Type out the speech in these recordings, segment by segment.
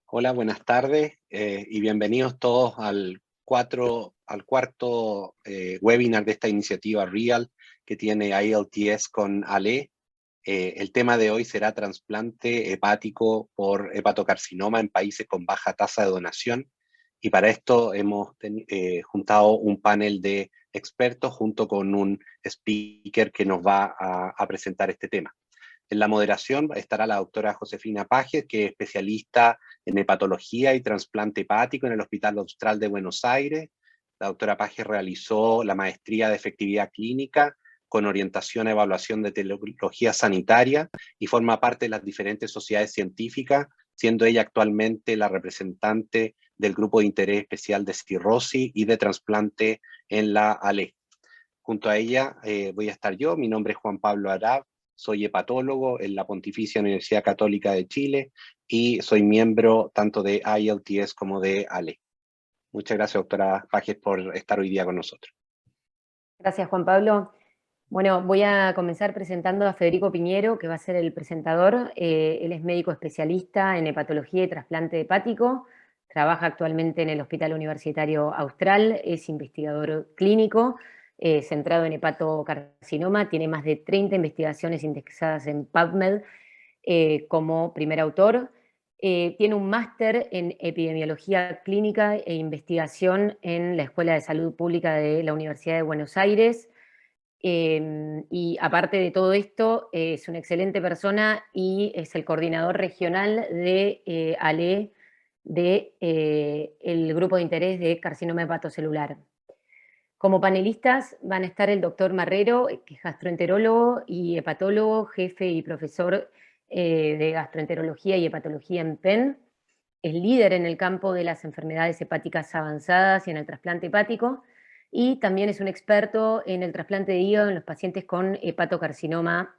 Hola, buenas tardes y bienvenidos todos al cuarto webinar de esta iniciativa REAL que tiene IELTS con Ale. El tema de hoy será trasplante hepático por hepatocarcinoma en países con baja tasa de donación. Y para esto hemos juntado un panel de expertos junto con un speaker que nos va a presentar este tema. En la moderación estará la doctora Josefina Pajes, que es especialista en hepatología y trasplante hepático en el Hospital Austral de Buenos Aires. La doctora Pajes realizó la maestría de efectividad clínica con orientación a evaluación de tecnología sanitaria y forma parte de las diferentes sociedades científicas, siendo ella actualmente la representante del Grupo de Interés Especial de Cirrosis y de Trasplante en la ALE. Junto a ella voy a estar yo, mi nombre es Juan Pablo Arab, soy hepatólogo en la Pontificia Universidad Católica de Chile y soy miembro tanto de IELTS como de ALE. Muchas gracias, doctora Pajes, por estar hoy día con nosotros. Gracias, Juan Pablo. Bueno, voy a comenzar presentando a Federico Piñero, que va a ser el presentador. Él es médico especialista en hepatología y trasplante hepático. Trabaja actualmente en el Hospital Universitario Austral. Es investigador clínico centrado en hepatocarcinoma. Tiene más de 30 investigaciones indexadas en PubMed como primer autor. Tiene un máster en epidemiología clínica e investigación en la Escuela de Salud Pública de la Universidad de Buenos Aires. Y aparte de todo esto, es una excelente persona y es el coordinador regional de ALE, el grupo de interés de carcinoma hepatocelular. Como panelistas van a estar el doctor Marrero, que es gastroenterólogo y hepatólogo, jefe y profesor de gastroenterología y hepatología en Penn. Es líder en el campo de las enfermedades hepáticas avanzadas y en el trasplante hepático. Y también es un experto en el trasplante de hígado en los pacientes con hepatocarcinoma.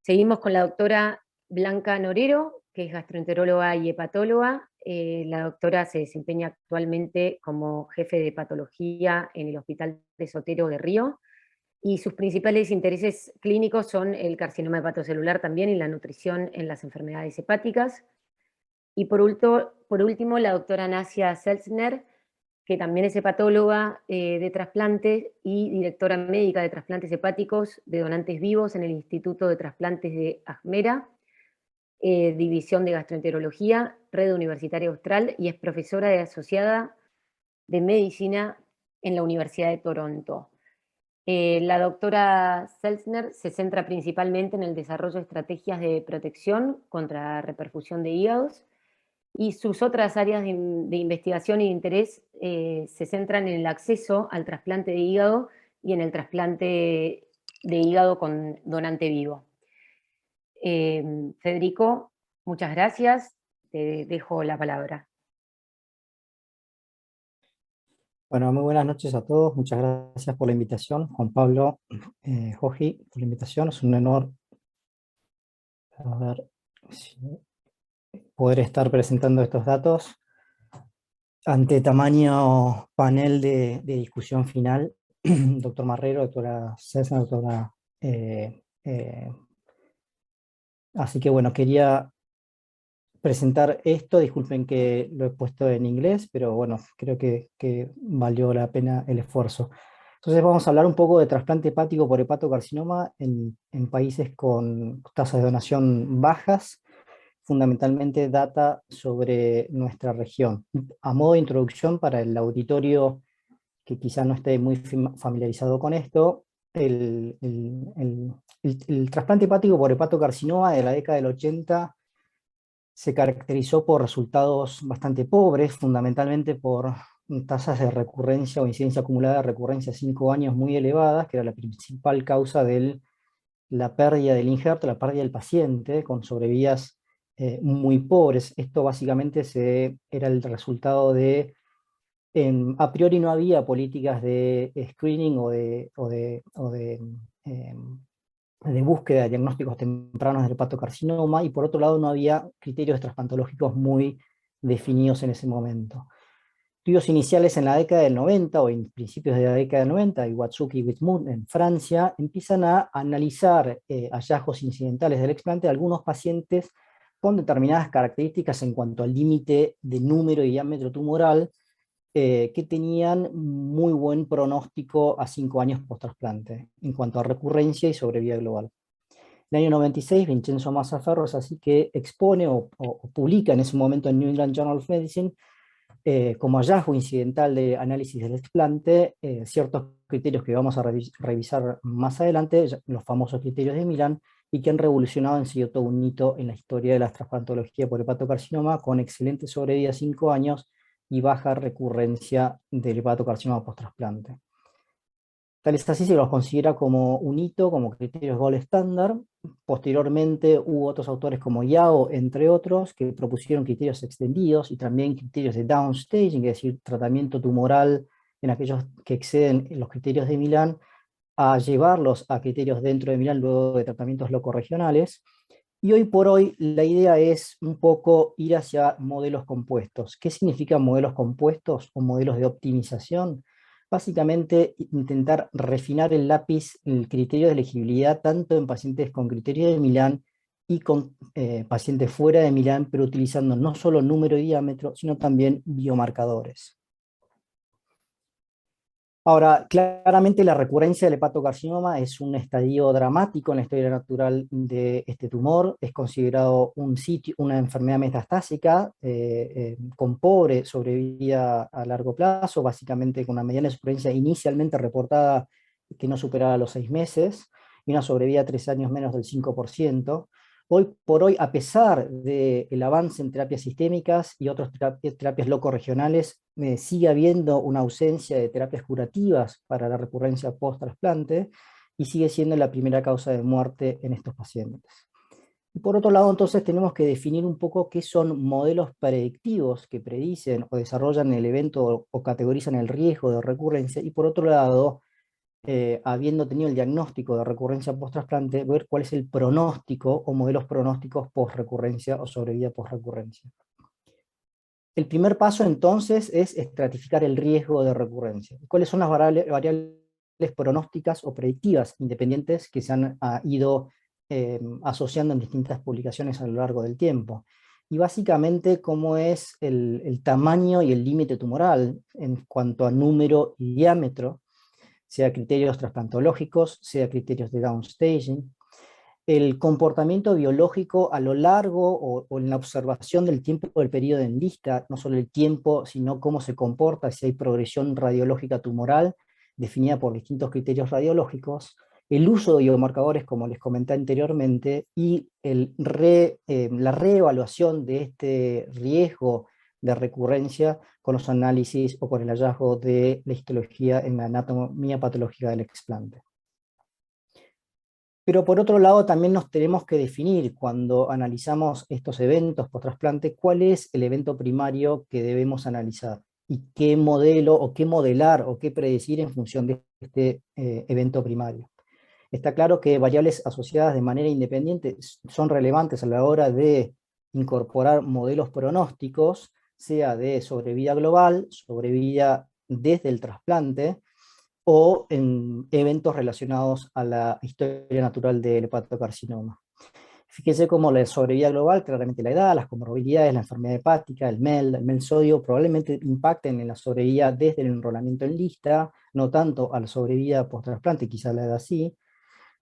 Seguimos con la doctora Blanca Norero, que es gastroenteróloga y hepatóloga. La doctora se desempeña actualmente como jefe de hepatología en el Hospital de Sotero de Río, y sus principales intereses clínicos son el carcinoma hepatocelular también y la nutrición en las enfermedades hepáticas. Y por último, la doctora Nasia Selzner, que también es hepatóloga de trasplantes y directora médica de trasplantes hepáticos de donantes vivos en el Instituto de Trasplantes de Ajmera, División de Gastroenterología, Red Universitaria Austral, y es profesora asociada de Medicina en la Universidad de Toronto. La doctora Selzner se centra principalmente en el desarrollo de estrategias de protección contra reperfusión de hígados, y sus otras áreas de investigación y de interés se centran en el acceso al trasplante de hígado y en el trasplante de hígado con donante vivo. Federico, muchas gracias. Te dejo la palabra. Bueno, muy buenas noches a todos. Muchas gracias por la invitación. Juan Pablo, Joji, por la invitación. Es un honor poder estar presentando estos datos ante tamaño panel de discusión final. Doctor Marrero, doctora César, doctora... así que bueno, quería presentar esto. Disculpen que lo he puesto en inglés, pero bueno, creo que valió la pena el esfuerzo. Entonces vamos a hablar un poco de trasplante hepático por hepatocarcinoma en países con tasas de donación bajas, fundamentalmente data sobre nuestra región. A modo de introducción para el auditorio que quizá no esté muy familiarizado con esto, el trasplante hepático por hepatocarcinoma de la década del 80 se caracterizó por resultados bastante pobres, fundamentalmente por tasas de recurrencia o incidencia acumulada de recurrencia a 5 años muy elevadas, que era la principal causa de la pérdida del injerto, la pérdida del paciente, con sobrevidas muy pobres. Esto básicamente era el resultado de, a priori no había políticas de screening de búsqueda de diagnósticos tempranos del hepatocarcinoma, y por otro lado no había criterios trasplantológicos muy definidos en ese momento. Estudios iniciales en la década del 90 o en principios de la década del 90, Iwatsuki y Wismut en Francia, empiezan a analizar hallazgos incidentales del explante de algunos pacientes con determinadas características en cuanto al límite de número y diámetro tumoral, que tenían muy buen pronóstico a 5 años post-trasplante, en cuanto a recurrencia y sobrevida global. En el año 96, Vincenzo Mazzaferro es así que expone o publica en ese momento en New England Journal of Medicine, como hallazgo incidental de análisis del explante, ciertos criterios que vamos a revisar más adelante, los famosos criterios de Milán, y que han revolucionado en sí todo un hito en la historia de la trasplantología por hepatocarcinoma, con excelente sobrevida a 5 años y baja recurrencia del hepatocarcinoma post-trasplante. Tal es así, se los considera como un hito, como criterios gold estándar. Posteriormente hubo otros autores como Yao, entre otros, que propusieron criterios extendidos y también criterios de downstaging, es decir, tratamiento tumoral en aquellos que exceden los criterios de Milán, a llevarlos a criterios dentro de Milán luego de tratamientos locorregionales. Y hoy por hoy la idea es un poco ir hacia modelos compuestos. ¿Qué significan modelos compuestos o modelos de optimización? Básicamente intentar refinar el lápiz, el criterio de elegibilidad, tanto en pacientes con criterio de Milán y con pacientes fuera de Milán, pero utilizando no solo número y diámetro, sino también biomarcadores. Ahora, claramente la recurrencia del hepatocarcinoma es un estadio dramático en la historia natural de este tumor. Es considerado una enfermedad metastásica con pobre sobrevida a largo plazo, básicamente con una mediana de supervivencia inicialmente reportada que no superaba los 6 meses y una sobrevida a 3 años menos del 5%. Hoy por hoy, a pesar del avance en terapias sistémicas y otras terapias locorregionales, sigue habiendo una ausencia de terapias curativas para la recurrencia post-trasplante y sigue siendo la primera causa de muerte en estos pacientes. Y por otro lado, entonces, tenemos que definir un poco qué son modelos predictivos que predicen o desarrollan el evento o categorizan el riesgo de recurrencia, y por otro lado, habiendo tenido el diagnóstico de recurrencia post-trasplante, ver cuál es el pronóstico o modelos pronósticos post-recurrencia o sobrevida post-recurrencia. El primer paso entonces es estratificar el riesgo de recurrencia. ¿Cuáles son las variables pronósticas o predictivas independientes que se han ido asociando en distintas publicaciones a lo largo del tiempo? Y básicamente cómo es el tamaño y el límite tumoral en cuanto a número y diámetro, sea criterios trasplantológicos, sea criterios de downstaging, el comportamiento biológico a lo largo o en la observación del tiempo del periodo en lista, no solo el tiempo, sino cómo se comporta, si hay progresión radiológica tumoral, definida por distintos criterios radiológicos, el uso de biomarcadores, como les comenté anteriormente, y la reevaluación de este riesgo de recurrencia con los análisis o con el hallazgo de la histología en la anatomía patológica del explante. Pero por otro lado también nos tenemos que definir cuando analizamos estos eventos post-trasplante cuál es el evento primario que debemos analizar y qué modelo o qué modelar o qué predecir en función de este evento primario. Está claro que variables asociadas de manera independiente son relevantes a la hora de incorporar modelos pronósticos, sea de sobrevida global, sobrevida desde el trasplante, o en eventos relacionados a la historia natural del hepatocarcinoma. Fíjense cómo la sobrevida global, claramente la edad, las comorbilidades, la enfermedad hepática, el MEL sodio, probablemente impacten en la sobrevida desde el enrolamiento en lista, no tanto a la sobrevida post-trasplante, quizá la edad sí,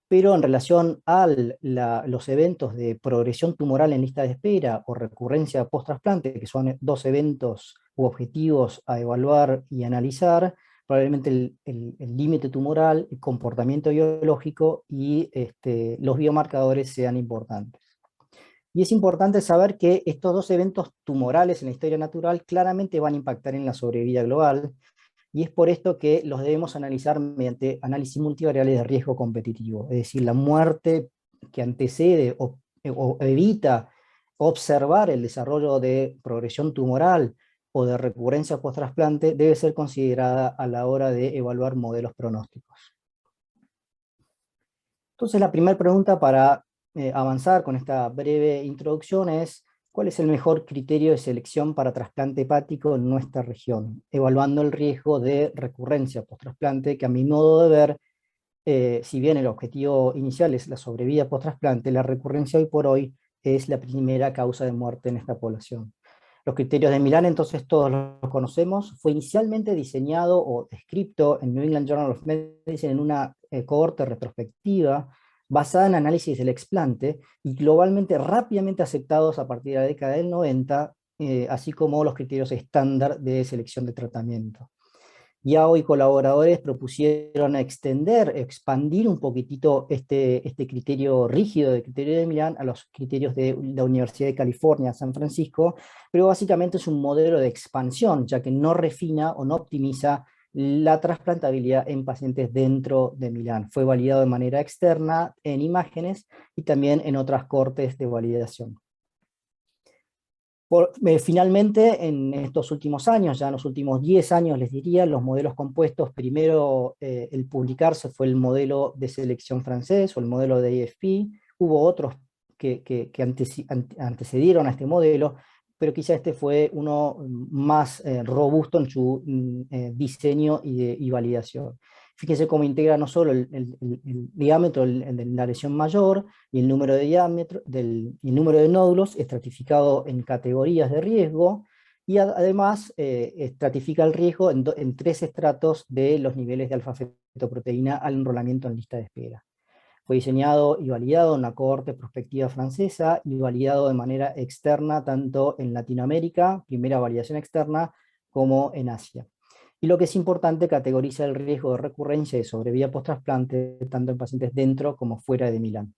pero en relación a los eventos de progresión tumoral en lista de espera o recurrencia post-trasplante, que son 2 eventos u objetivos a evaluar y analizar, probablemente el límite tumoral, el comportamiento biológico y los biomarcadores sean importantes. Y es importante saber que estos 2 eventos tumorales en la historia natural claramente van a impactar en la sobrevida global, y es por esto que los debemos analizar mediante análisis multivariable de riesgo competitivo, es decir, la muerte que antecede o evita observar el desarrollo de progresión tumoral o de recurrencia post-trasplante debe ser considerada a la hora de evaluar modelos pronósticos. Entonces la primera pregunta para avanzar con esta breve introducción es: ¿cuál es el mejor criterio de selección para trasplante hepático en nuestra región? Evaluando el riesgo de recurrencia post-trasplante, que a mi modo de ver, si bien el objetivo inicial es la sobrevida post-trasplante, la recurrencia hoy por hoy es la primera causa de muerte en esta población. Los criterios de Milán, entonces, todos los conocemos. Fue inicialmente diseñado o descrito en New England Journal of Medicine en una cohorte retrospectiva basada en análisis del explante y globalmente rápidamente aceptados a partir de la década del 90, así como los criterios estándar de selección de tratamiento. Yao y colaboradores propusieron expandir un poquitito este criterio rígido de criterio de Milán a los criterios de la Universidad de California, San Francisco, pero básicamente es un modelo de expansión, ya que no refina o no optimiza la trasplantabilidad en pacientes dentro de Milán. Fue validado de manera externa en imágenes y también en otras cortes de validación. Finalmente, en estos últimos años, ya en los últimos 10 años les diría, los modelos compuestos, primero el publicarse fue el modelo de selección francés o el modelo de AFP, hubo otros que antecedieron a este modelo, pero quizá este fue uno más robusto en su diseño y validación. Fíjense cómo integra no solo el diámetro de la lesión mayor y el número de el número de nódulos estratificado en categorías de riesgo, y además estratifica el riesgo en 3 estratos de los niveles de alfa-fetoproteína al enrolamiento en lista de espera. Fue diseñado y validado en una cohorte prospectiva francesa y validado de manera externa tanto en Latinoamérica, primera validación externa, como en Asia. Y lo que es importante, categoriza el riesgo de recurrencia y sobrevida post-trasplante tanto en pacientes dentro como fuera de Milán.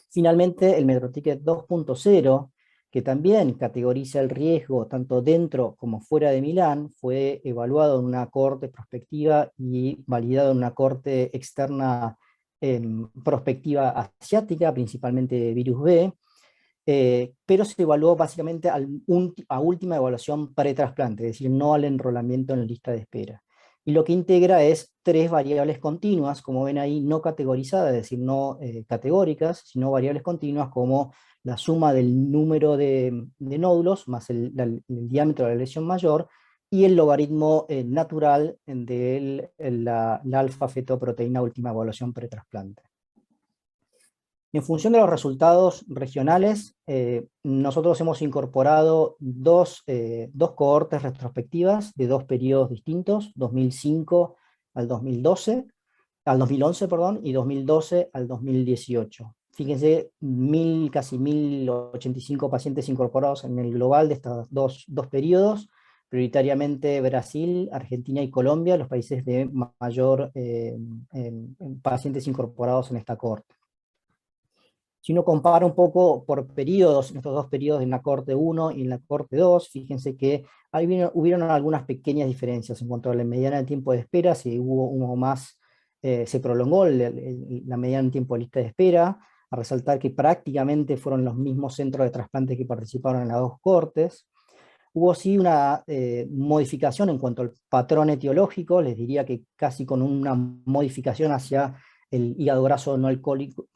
Finalmente, el MetroTicket 2.0, que también categoriza el riesgo tanto dentro como fuera de Milán, fue evaluado en una cohorte prospectiva y validado en una cohorte externa prospectiva asiática, principalmente virus B, pero se evaluó básicamente a última evaluación pre-trasplante, es decir, no al enrolamiento en la lista de espera. Y lo que integra es 3 variables continuas, como ven ahí, no categorizadas, es decir, no categóricas, sino variables continuas como la suma del número de nódulos más el diámetro de la lesión mayor y el logaritmo natural de la alfa-fetoproteína última evaluación pre-trasplante. En función de los resultados regionales, nosotros hemos incorporado dos cohortes retrospectivas de 2 periodos distintos, 2005 al 2011, perdón, y 2012 al 2018. Fíjense, casi 1085 pacientes incorporados en el global de estos dos periodos, prioritariamente Brasil, Argentina y Colombia, los países de mayor pacientes incorporados en esta cohorte. Si uno compara un poco por periodos, en estos 2 periodos, en la cohorte 1 y en la cohorte 2, fíjense que hubieron algunas pequeñas diferencias en cuanto a la mediana de tiempo de espera, si hubo más, se prolongó la mediana de tiempo de lista de espera, a resaltar que prácticamente fueron los mismos centros de trasplante que participaron en las 2 cohortes. Hubo sí una modificación en cuanto al patrón etiológico, les diría que casi con una modificación hacia el hígado graso no alcohólico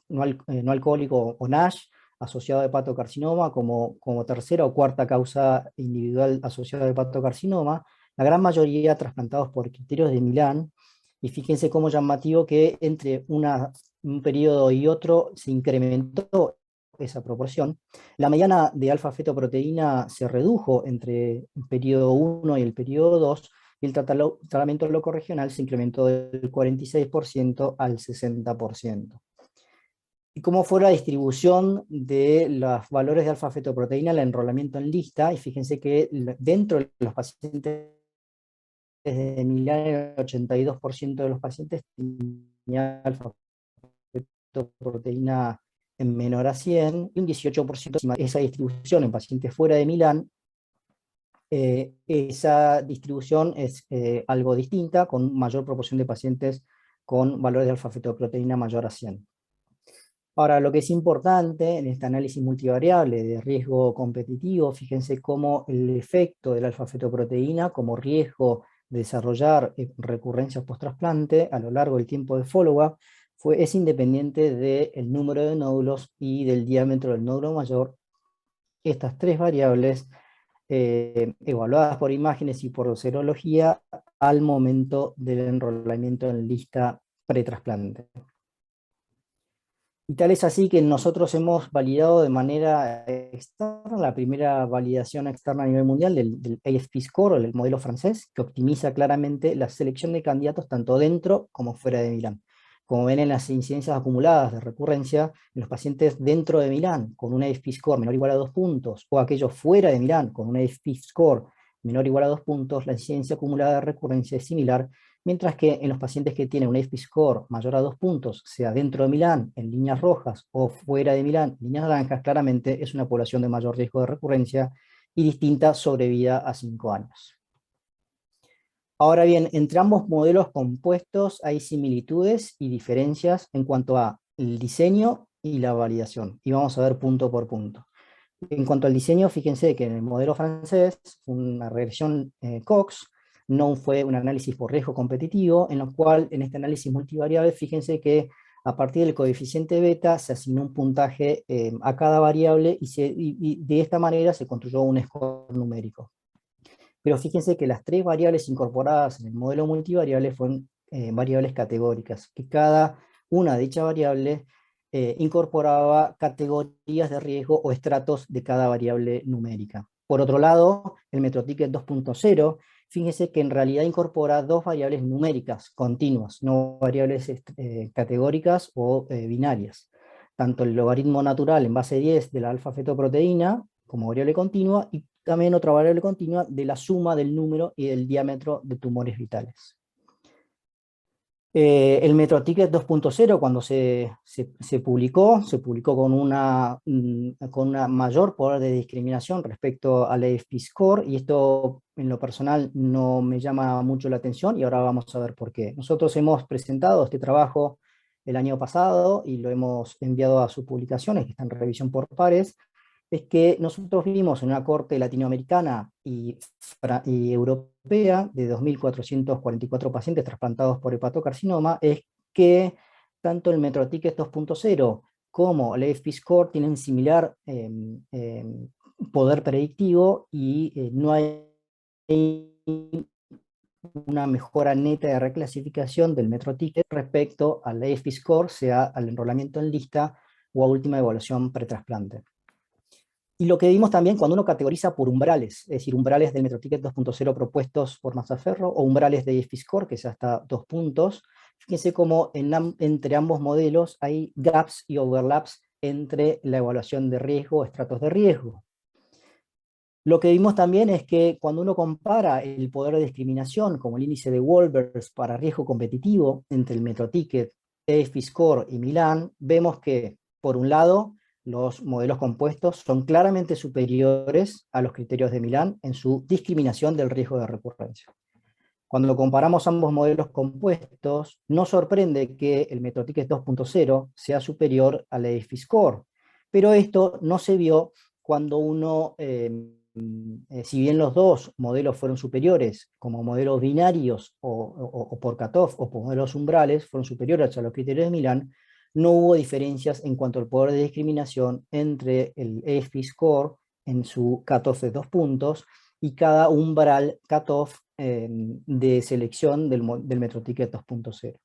o NASH, asociado a hepatocarcinoma, como tercera o cuarta causa individual asociada a hepatocarcinoma, la gran mayoría trasplantados por criterios de Milán, y fíjense cómo llamativo que entre un periodo y otro se incrementó esa proporción. La mediana de alfa-fetoproteína se redujo entre el periodo 1 y el periodo 2, y el tratamiento locorregional se incrementó del 46% al 60%. Y cómo fue la distribución de los valores de alfa-fetoproteína, el enrolamiento en lista, y fíjense que dentro de los pacientes de Milán, el 82% de los pacientes tenían alfa-fetoproteína en menor a 100, y un 18% esa distribución en pacientes fuera de Milán. Esa distribución es algo distinta, con mayor proporción de pacientes con valores de alfa-fetoproteína mayor a 100. Ahora, lo que es importante en este análisis multivariable de riesgo competitivo, fíjense cómo el efecto del alfa-fetoproteína como riesgo de desarrollar recurrencias post-trasplante a lo largo del tiempo de follow-up es independiente del número de nódulos y del diámetro del nódulo mayor. Estas 3 variables evaluadas por imágenes y por serología al momento del enrolamiento en lista pre-trasplante. Y tal es así que nosotros hemos validado de manera externa, la primera validación externa a nivel mundial del AFP Score, el modelo francés, que optimiza claramente la selección de candidatos tanto dentro como fuera de Milán. Como ven en las incidencias acumuladas de recurrencia, en los pacientes dentro de Milán con un AFP Score menor o igual a 2 puntos, o aquellos fuera de Milán con un AFP Score menor o igual a 2 puntos, la incidencia acumulada de recurrencia es similar, mientras que en los pacientes que tienen un AFP score mayor a 2 puntos, sea dentro de Milán, en líneas rojas, o fuera de Milán, líneas naranjas, claramente es una población de mayor riesgo de recurrencia y distinta sobrevida a 5 años. Ahora bien, entre ambos modelos compuestos hay similitudes y diferencias en cuanto a el diseño y la validación, y vamos a ver punto por punto. En cuanto al diseño, fíjense que en el modelo francés, una regresión Cox, no fue un análisis por riesgo competitivo, en lo cual en este análisis multivariable, fíjense que a partir del coeficiente beta se asignó un puntaje a cada variable y de esta manera se construyó un score numérico. Pero fíjense que las 3 variables incorporadas en el modelo multivariable fueron variables categóricas, que cada una de dichas variables incorporaba categorías de riesgo o estratos de cada variable numérica. Por otro lado, el MetroTicket 2.0, fíjense que en realidad incorpora 2 variables numéricas continuas, no variables categóricas o binarias. Tanto el logaritmo natural en base 10 de la alfa-fetoproteína como variable continua, y también otra variable continua de la suma del número y del diámetro de tumores vitales. El MetroTicket 2.0, cuando se publicó con una mayor poder de discriminación respecto al AFP Score, y esto en lo personal no me llama mucho la atención, y ahora vamos a ver por qué. Nosotros hemos presentado este trabajo el año pasado y lo hemos enviado a sus publicaciones, que están en revisión por pares. Es que nosotros vimos en una corte latinoamericana y europea de 2.444 pacientes trasplantados por hepatocarcinoma, es que tanto el MetroTicket 2.0 como el AFP Score tienen similar poder predictivo, y no hay una mejora neta de reclasificación del MetroTicket respecto al AFP Score, sea al enrolamiento en lista o a última evaluación pretrasplante. Y lo que vimos también cuando uno categoriza por umbrales, es decir, umbrales del MetroTicket 2.0 propuestos por Mazzaferro, o umbrales de AFP Score, que es hasta 2 puntos, fíjense cómo entre ambos modelos hay gaps y overlaps entre la evaluación de riesgo o estratos de riesgo. Lo que vimos también es que cuando uno compara el poder de discriminación, como el índice de Wolbers para riesgo competitivo, entre el MetroTicket, AFP Score y Milán, vemos que, por un lado, los modelos compuestos son claramente superiores a los criterios de Milán en su discriminación del riesgo de recurrencia. Cuando comparamos ambos modelos compuestos, no sorprende que el MetroTicket 2.0 sea superior al AFP Score, pero esto no se vio cuando uno, si bien los dos modelos fueron superiores, como modelos binarios o por cutoff o por modelos umbrales, fueron superiores a los criterios de Milán, no hubo diferencias en cuanto al poder de discriminación entre el AFP Score en su cutoff de 2 puntos y cada umbral cutoff de selección del MetroTicket 2.0.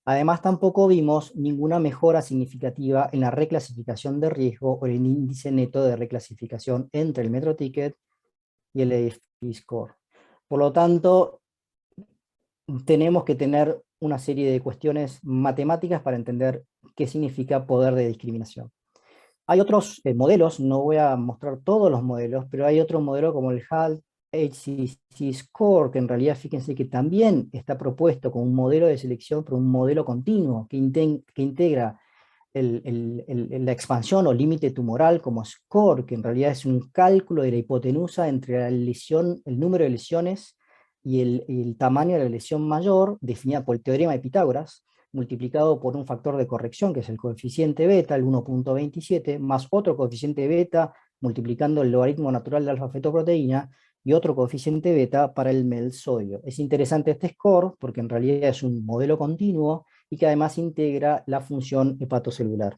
Además, tampoco vimos ninguna mejora significativa en la reclasificación de riesgo o el índice neto de reclasificación entre el MetroTicket y el AFP Score. Por lo tanto, tenemos que tener una serie de cuestiones matemáticas para entender qué significa poder de discriminación. Hay otros modelos, no voy a mostrar todos los modelos, pero hay otro modelo como el HALT HCC Score, que en realidad fíjense que también está propuesto como un modelo de selección, pero un modelo continuo que integra la expansión o límite tumoral como score, que en realidad es un cálculo de la hipotenusa entre la lesión, el número de lesiones y el tamaño de la lesión mayor, definida por el teorema de Pitágoras, multiplicado por un factor de corrección, que es el coeficiente beta, el 1.27, más otro coeficiente beta, multiplicando el logaritmo natural de alfa-fetoproteína, y otro coeficiente beta para el MEL sodio. Es interesante este score porque en realidad es un modelo continuo y que además integra la función hepatocelular.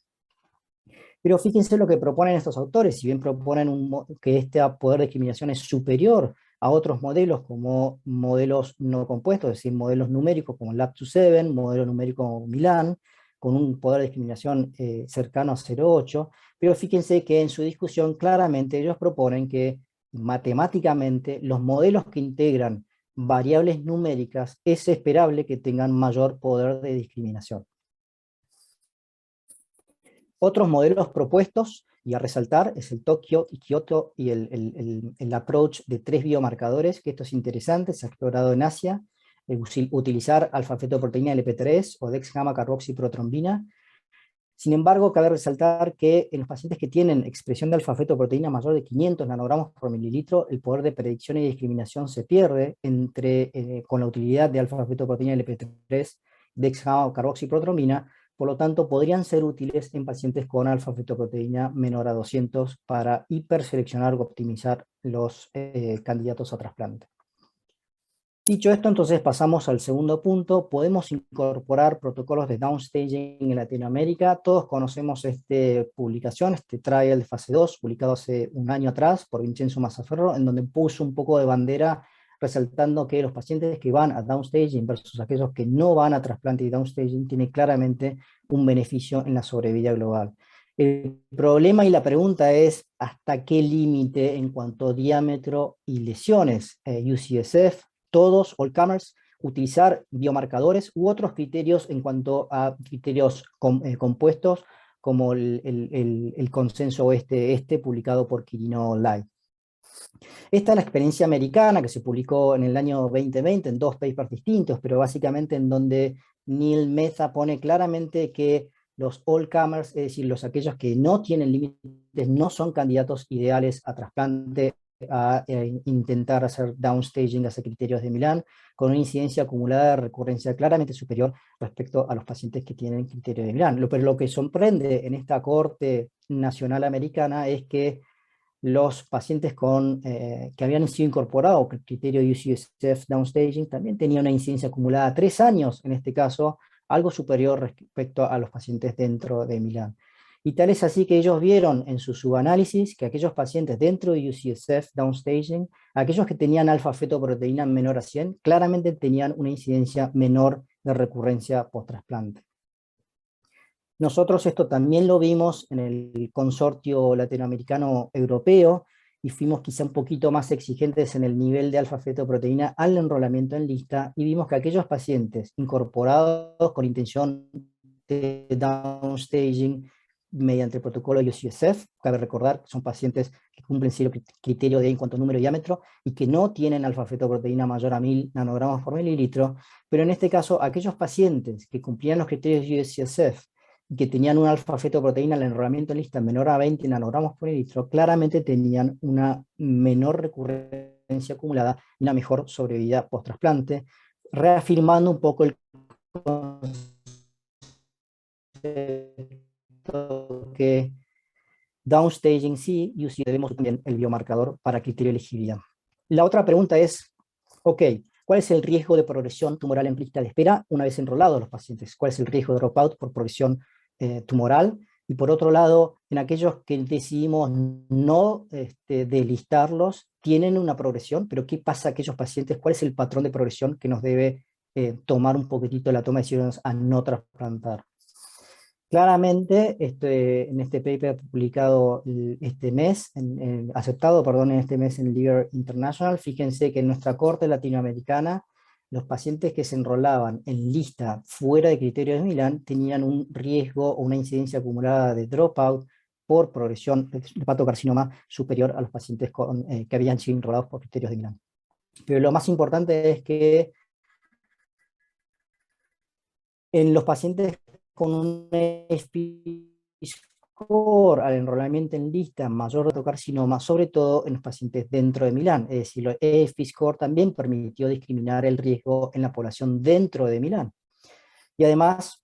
Pero fíjense lo que proponen estos autores, si bien proponen que este poder de discriminación es superior a otros modelos como modelos no compuestos, es decir, modelos numéricos como el Lab27, modelo numérico Milán, con un poder de discriminación cercano a 0,8, pero fíjense que en su discusión claramente ellos proponen que matemáticamente los modelos que integran variables numéricas es esperable que tengan mayor poder de discriminación. Otros modelos propuestos y a resaltar es el Tokio y Kioto y el approach de 3 biomarcadores, que esto es interesante, se ha explorado en Asia, utilizar alfa-fetoproteína LP3 o dex-gamma-carboxiprotrombina. Sin embargo, cabe resaltar que en los pacientes que tienen expresión de alfa-fetoproteína mayor de 500 nanogramos por mililitro, el poder de predicción y discriminación se pierde con la utilidad de alfa-fetoproteína LP3, dex-gamma-carboxiprotrombina. Por lo tanto, podrían ser útiles en pacientes con alfa-fetoproteína menor a 200 para hiperseleccionar o optimizar los candidatos a trasplante. Dicho esto, entonces pasamos al segundo punto. Podemos incorporar protocolos de downstaging en Latinoamérica. Todos conocemos esta publicación, este trial de fase 2, publicado hace un año atrás por Vincenzo Mazzaferro, en donde puso un poco de bandera resaltando que los pacientes que van a downstaging versus aquellos que no van a trasplante y downstaging tienen claramente un beneficio en la sobrevida global. El problema y la pregunta es ¿hasta qué límite en cuanto a diámetro y lesiones? UCSF, todos, all comers, utilizar biomarcadores u otros criterios en cuanto a criterios compuestos, como el consenso publicado por Quirino Lai. Esta es la experiencia americana que se publicó en el año 2020 en 2 papers distintos, pero básicamente en donde Neil Meza pone claramente que los all-comers, es decir, aquellos que no tienen límites, no son candidatos ideales a trasplante, a intentar hacer downstaging hacia criterios de Milán, con una incidencia acumulada de recurrencia claramente superior respecto a los pacientes que tienen criterio de Milán. Pero lo que sorprende en esta corte nacional americana es que los pacientes que habían sido incorporados con el criterio de UCSF downstaging también tenían una incidencia acumulada a 3 años, en este caso, algo superior respecto a los pacientes dentro de Milán. Y tal es así que ellos vieron en su subanálisis que aquellos pacientes dentro de UCSF downstaging, aquellos que tenían alfa-fetoproteína menor a 100, claramente tenían una incidencia menor de recurrencia post-trasplante. Nosotros esto también lo vimos en el consorcio latinoamericano europeo y fuimos quizá un poquito más exigentes en el nivel de alfa-fetoproteína al enrolamiento en lista y vimos que aquellos pacientes incorporados con intención de downstaging mediante el protocolo UCSF, cabe recordar que son pacientes que cumplen cierto criterio en cuanto a número y diámetro y que no tienen alfa-fetoproteína mayor a 1000 nanogramos por mililitro, pero en este caso aquellos pacientes que cumplían los criterios UCSF que tenían una alfa-fetoproteína al enrolamiento en lista menor a 20 nanogramos por mililitro, claramente tenían una menor recurrencia acumulada y una mejor sobrevida post-trasplante, reafirmando un poco el concepto que downstaging sí, y sí debemos también el biomarcador para criterio de elegibilidad. La otra pregunta es, ok, ¿cuál es el riesgo de progresión tumoral en lista de espera una vez enrolados los pacientes? ¿Cuál es el riesgo de dropout por progresión tumoral? Y por otro lado, en aquellos que decidimos no delistarlos, tienen una progresión, pero ¿qué pasa a aquellos pacientes? ¿Cuál es el patrón de progresión que nos debe tomar un poquitito la toma de decisiones a no trasplantar? Claramente, en este paper publicado este mes, aceptado en este mes en Liver International, fíjense que en nuestra corte latinoamericana, los pacientes que se enrolaban en lista fuera de criterios de Milán tenían un riesgo o una incidencia acumulada de dropout por progresión de hepatocarcinoma superior a los pacientes que habían sido enrolados por criterios de Milán. Pero lo más importante es que en los pacientes con un EFI score al enrolamiento en lista mayor de hepatocarcinoma, sobre todo en los pacientes dentro de Milán. Es decir, el EFI score también permitió discriminar el riesgo en la población dentro de Milán. Y además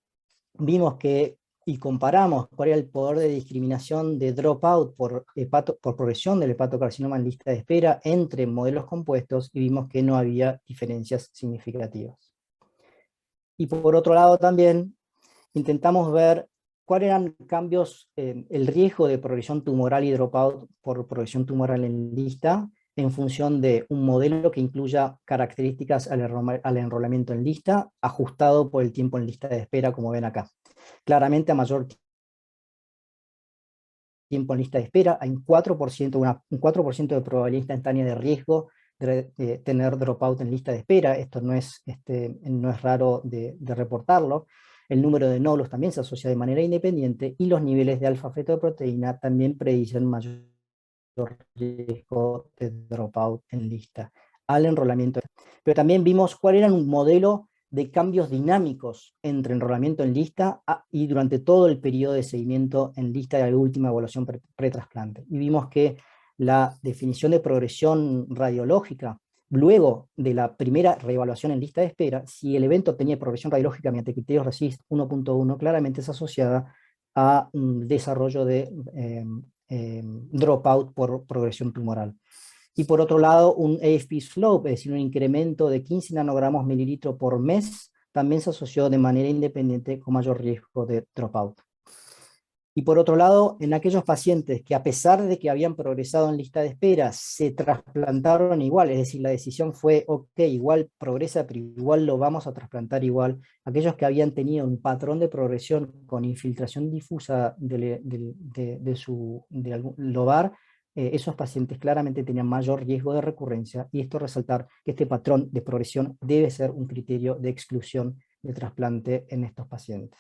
vimos que, y comparamos cuál era el poder de discriminación de dropout por progresión del hepatocarcinoma en lista de espera entre modelos compuestos, y vimos que no había diferencias significativas. Y por otro lado también intentamos ver cuáles eran cambios en el riesgo de progresión tumoral y dropout por progresión tumoral en lista en función de un modelo que incluya características al enrolamiento en lista, ajustado por el tiempo en lista de espera, como ven acá. claramente a mayor tiempo en lista de espera, hay un 4% de probabilidad instantánea de riesgo de tener dropout en lista de espera. Esto no es raro de reportarlo. El número de nódulos también se asocia de manera independiente y los niveles de alfa-fetoproteína también predicen mayor riesgo de dropout en lista al enrolamiento. Pero también vimos cuál era un modelo de cambios dinámicos entre enrolamiento en lista y durante todo el periodo de seguimiento en lista de la última evaluación pretrasplante. Y vimos que la definición de progresión radiológica, luego de la primera reevaluación en lista de espera, si el evento tenía progresión radiológica mediante criterios RECIST 1.1, claramente es asociada a un desarrollo de dropout por progresión tumoral. Y por otro lado, un AFP slope, es decir, un incremento de 15 nanogramos mililitro por mes, también se asoció de manera independiente con mayor riesgo de dropout. Y por otro lado, en aquellos pacientes que a pesar de que habían progresado en lista de espera, se trasplantaron igual, es decir, la decisión fue, ok, igual progresa, pero igual lo vamos a trasplantar igual. Aquellos que habían tenido un patrón de progresión con infiltración difusa de algún lobar, esos pacientes claramente tenían mayor riesgo de recurrencia, y esto resaltar que este patrón de progresión debe ser un criterio de exclusión de trasplante en estos pacientes.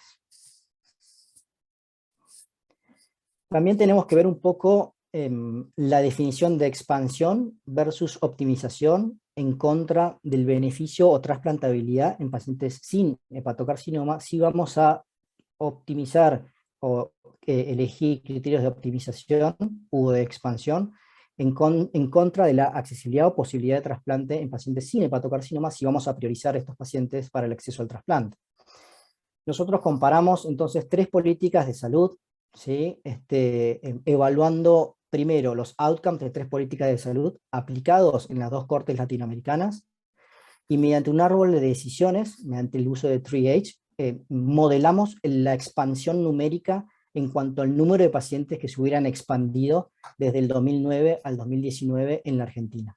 También tenemos que ver un poco la definición de expansión versus optimización en contra del beneficio o trasplantabilidad en pacientes sin hepatocarcinoma, si vamos a optimizar o elegir criterios de optimización u de expansión en contra de la accesibilidad o posibilidad de trasplante en pacientes sin hepatocarcinoma, si vamos a priorizar estos pacientes para el acceso al trasplante. Nosotros comparamos entonces 3 políticas de salud, ¿sí? Evaluando primero los outcomes de 3 políticas de salud aplicados en las 2 cortes latinoamericanas, y mediante un árbol de decisiones, mediante el uso de 3H, modelamos la expansión numérica en cuanto al número de pacientes que se hubieran expandido desde el 2009 al 2019 en la Argentina.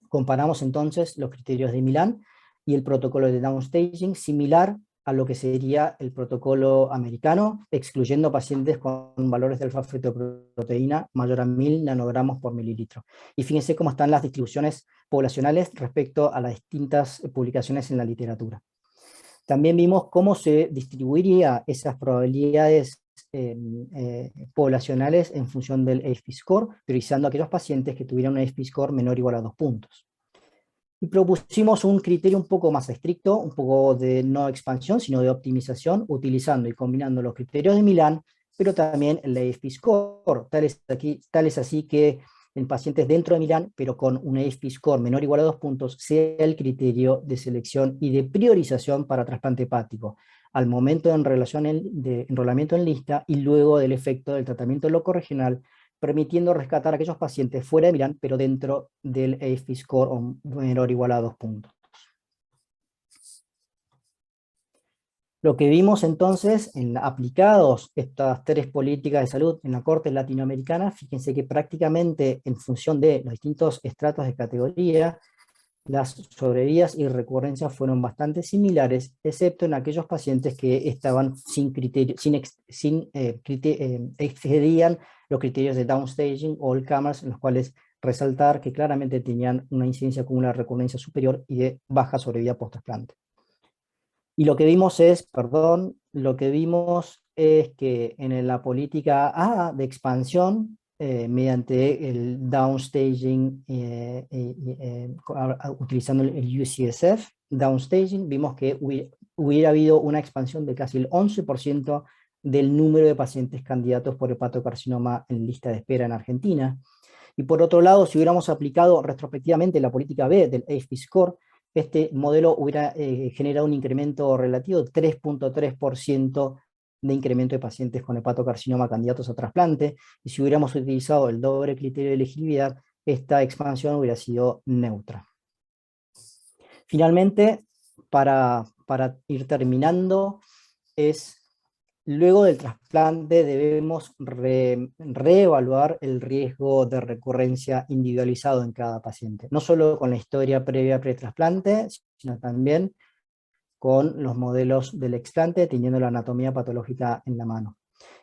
Comparamos entonces los criterios de Milán y el protocolo de downstaging, similar a lo que sería el protocolo americano, excluyendo pacientes con valores de alfa-fetoproteína mayor a 1000 nanogramos por mililitro. Y fíjense cómo están las distribuciones poblacionales respecto a las distintas publicaciones en la literatura. También vimos cómo se distribuiría esas probabilidades poblacionales en función del AFP score, priorizando a aquellos pacientes que tuvieran un AFP score menor o igual a 2 puntos. Y propusimos un criterio un poco más estricto, un poco de no expansión, sino de optimización, utilizando y combinando los criterios de Milán, pero también el AFP score, tal es así que en pacientes dentro de Milán, pero con un AFP score menor o igual a 2 puntos, sea el criterio de selección y de priorización para trasplante hepático, al momento de enrolamiento en lista y luego del efecto del tratamiento locorregional, permitiendo rescatar a aquellos pacientes fuera de Milán, pero dentro del AFP score o menor o igual a 2 puntos. Lo que vimos entonces, aplicados estas 3 políticas de salud en la corte latinoamericana, fíjense que prácticamente en función de los distintos estratos de categoría, las sobrevidas y recurrencias fueron bastante similares, excepto en aquellos pacientes que estaban excedían los criterios de downstaging o all-comers, en los cuales resaltar que claramente tenían una incidencia acumulada de recurrencia superior y de baja sobrevida post-trasplante. Y lo que vimos es que en la política A de expansión, mediante el downstaging, utilizando el UCSF, downstaging, vimos que hubiera habido una expansión de casi el 11% del número de pacientes candidatos por hepatocarcinoma en lista de espera en Argentina. Y por otro lado, si hubiéramos aplicado retrospectivamente la política B del AFP score, este modelo hubiera generado un incremento relativo de 3.3% de incremento de pacientes con hepatocarcinoma candidatos a trasplante, y si hubiéramos utilizado el doble criterio de elegibilidad, esta expansión hubiera sido neutra. Finalmente, para ir terminando, luego del trasplante debemos reevaluar el riesgo de recurrencia individualizado en cada paciente, no solo con la historia previa pre-trasplante, sino también con los modelos del explante, teniendo la anatomía patológica en la mano.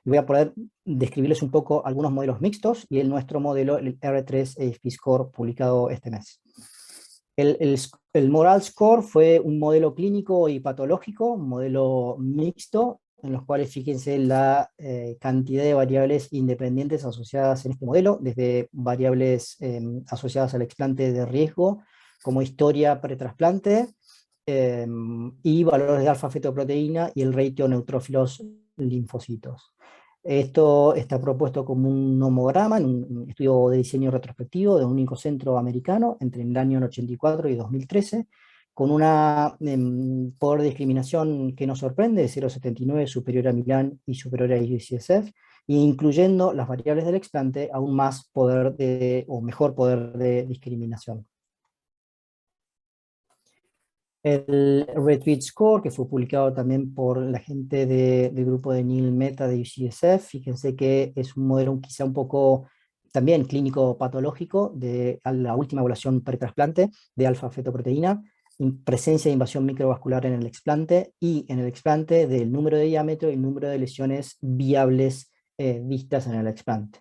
Y voy a poder describirles un poco algunos modelos mixtos y nuestro modelo, el R3 AFP Score, publicado este mes. El Moral Score fue un modelo clínico y patológico, un modelo mixto, en los cuales fíjense la cantidad de variables independientes asociadas en este modelo, desde variables asociadas al explante de riesgo, como historia pretrasplante, y valores de alfa-fetoproteína y el ratio neutrófilos linfocitos. Esto está propuesto como un homograma en un estudio de diseño retrospectivo de un único centro americano entre el año 84 y 2013, con una poder de discriminación que nos sorprende, de 0,79 superior a Milán y superior a UCSF, e incluyendo las variables del explante, aún más poder o mejor poder de discriminación. El Retreat Score, que fue publicado también por la gente del grupo de Neil Mehta de UCSF, fíjense que es un modelo quizá un poco también clínico patológico de la última evaluación pretrasplante de alfa-fetoproteína, presencia de invasión microvascular en el explante y en el explante del número de diámetro y número de lesiones viables vistas en el explante.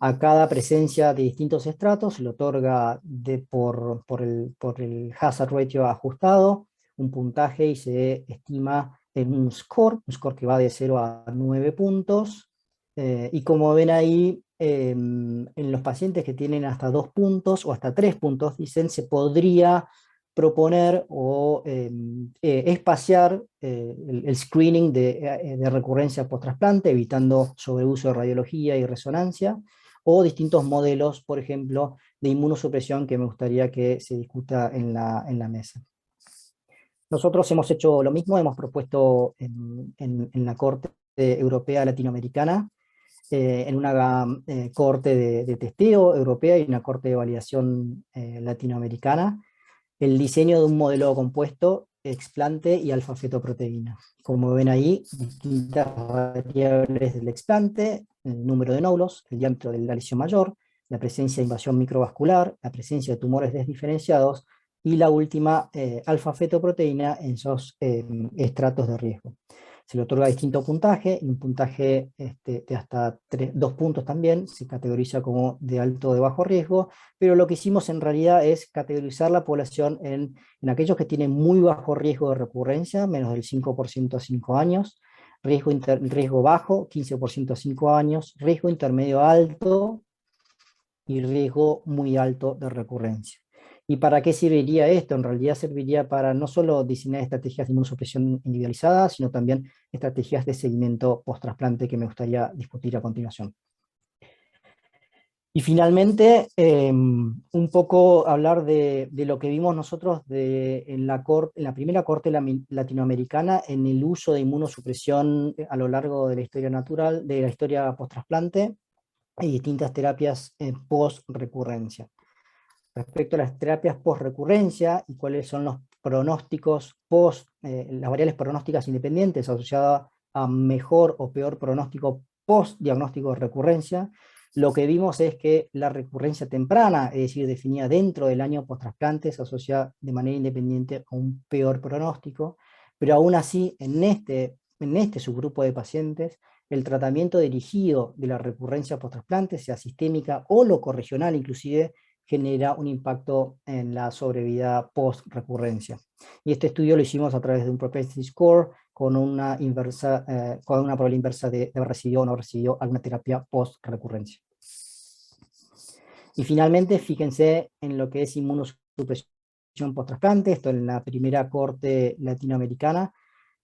A cada presencia de distintos estratos se le otorga por el hazard ratio ajustado un puntaje y se estima en un score que va de 0 a 9 puntos. Y como ven ahí, en los pacientes que tienen hasta 2 puntos o hasta 3 puntos, dicen, se podría proponer o espaciar el screening de recurrencia post-trasplante, evitando sobreuso de radiología y resonancia, o distintos modelos, por ejemplo, de inmunosupresión que me gustaría que se discuta en la mesa. Nosotros hemos hecho lo mismo, hemos propuesto en la Corte Europea Latinoamericana, en una corte de testeo europea y una corte de validación latinoamericana, el diseño de un modelo compuesto, explante y alfa-fetoproteína. Como ven ahí, distintas variables del explante, el número de nódulos, el diámetro de la lesión mayor, la presencia de invasión microvascular, la presencia de tumores desdiferenciados, y la última, alfa-fetoproteína en esos estratos de riesgo. Se le otorga distinto puntaje, y un puntaje de hasta 2 puntos también, se categoriza como de alto o de bajo riesgo, pero lo que hicimos en realidad es categorizar la población en aquellos que tienen muy bajo riesgo de recurrencia, menos del 5% a 5 años, riesgo bajo, 15% a 5 años, riesgo intermedio alto y riesgo muy alto de recurrencia. ¿Y para qué serviría esto? En realidad serviría para no solo diseñar estrategias de inmunosupresión individualizadas, sino también estrategias de seguimiento post-trasplante que me gustaría discutir a continuación. Y finalmente, un poco hablar de lo que vimos nosotros en la primera corte latinoamericana en el uso de inmunosupresión a lo largo de la historia natural, de la historia post-trasplante y distintas terapias post-recurrencia. Respecto a las terapias post-recurrencia y cuáles son los pronósticos las variables pronósticas independientes asociadas a mejor o peor pronóstico post-diagnóstico de recurrencia, lo que vimos es que la recurrencia temprana, es decir, definida dentro del año post-trasplante, se asocia de manera independiente a un peor pronóstico, pero aún así, en este subgrupo de pacientes, el tratamiento dirigido de la recurrencia post-trasplante, sea sistémica o locorregional inclusive, genera un impacto en la sobrevida post-recurrencia. Y este estudio lo hicimos a través de un propensity score con una probabilidad inversa de residuo o no residuo alguna terapia post-recurrencia. Y finalmente, fíjense en lo que es inmunosupresión post-trasplante, esto en la primera corte latinoamericana,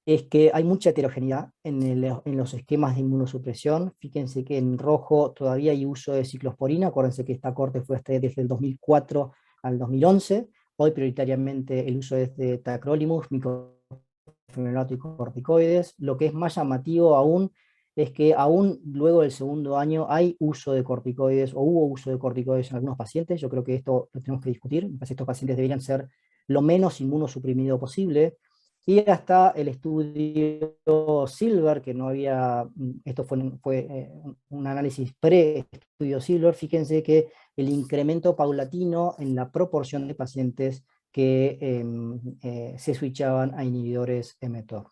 es que hay mucha heterogeneidad en los esquemas de inmunosupresión. Fíjense que en rojo todavía hay uso de ciclosporina, acuérdense que esta corte fue desde el 2004 al 2011, hoy prioritariamente el uso es de tacrolimus, microfenolato y corticoides. Lo que es más llamativo aún es que aún luego del segundo año hay uso de corticoides, o hubo uso de corticoides en algunos pacientes. Yo creo que esto lo tenemos que discutir, estos pacientes deberían ser lo menos inmunosuprimido posible. Y hasta el estudio Silver, que no había, esto fue un análisis pre-estudio Silver, fíjense que el incremento paulatino en la proporción de pacientes que se switchaban a inhibidores mTOR.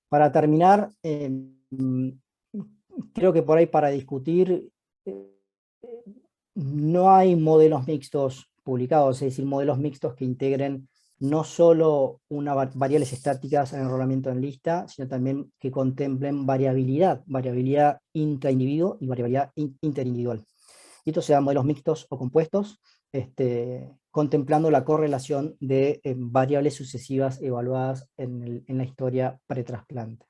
Para terminar, creo que por ahí para discutir, no hay modelos mixtos publicados, es decir, modelos mixtos que integren no solo variables estáticas en enrolamiento en lista, sino también que contemplen variabilidad intraindividuo y variabilidad interindividual. Y estos sean modelos mixtos o compuestos, contemplando la correlación de variables sucesivas evaluadas en la historia pretrasplante.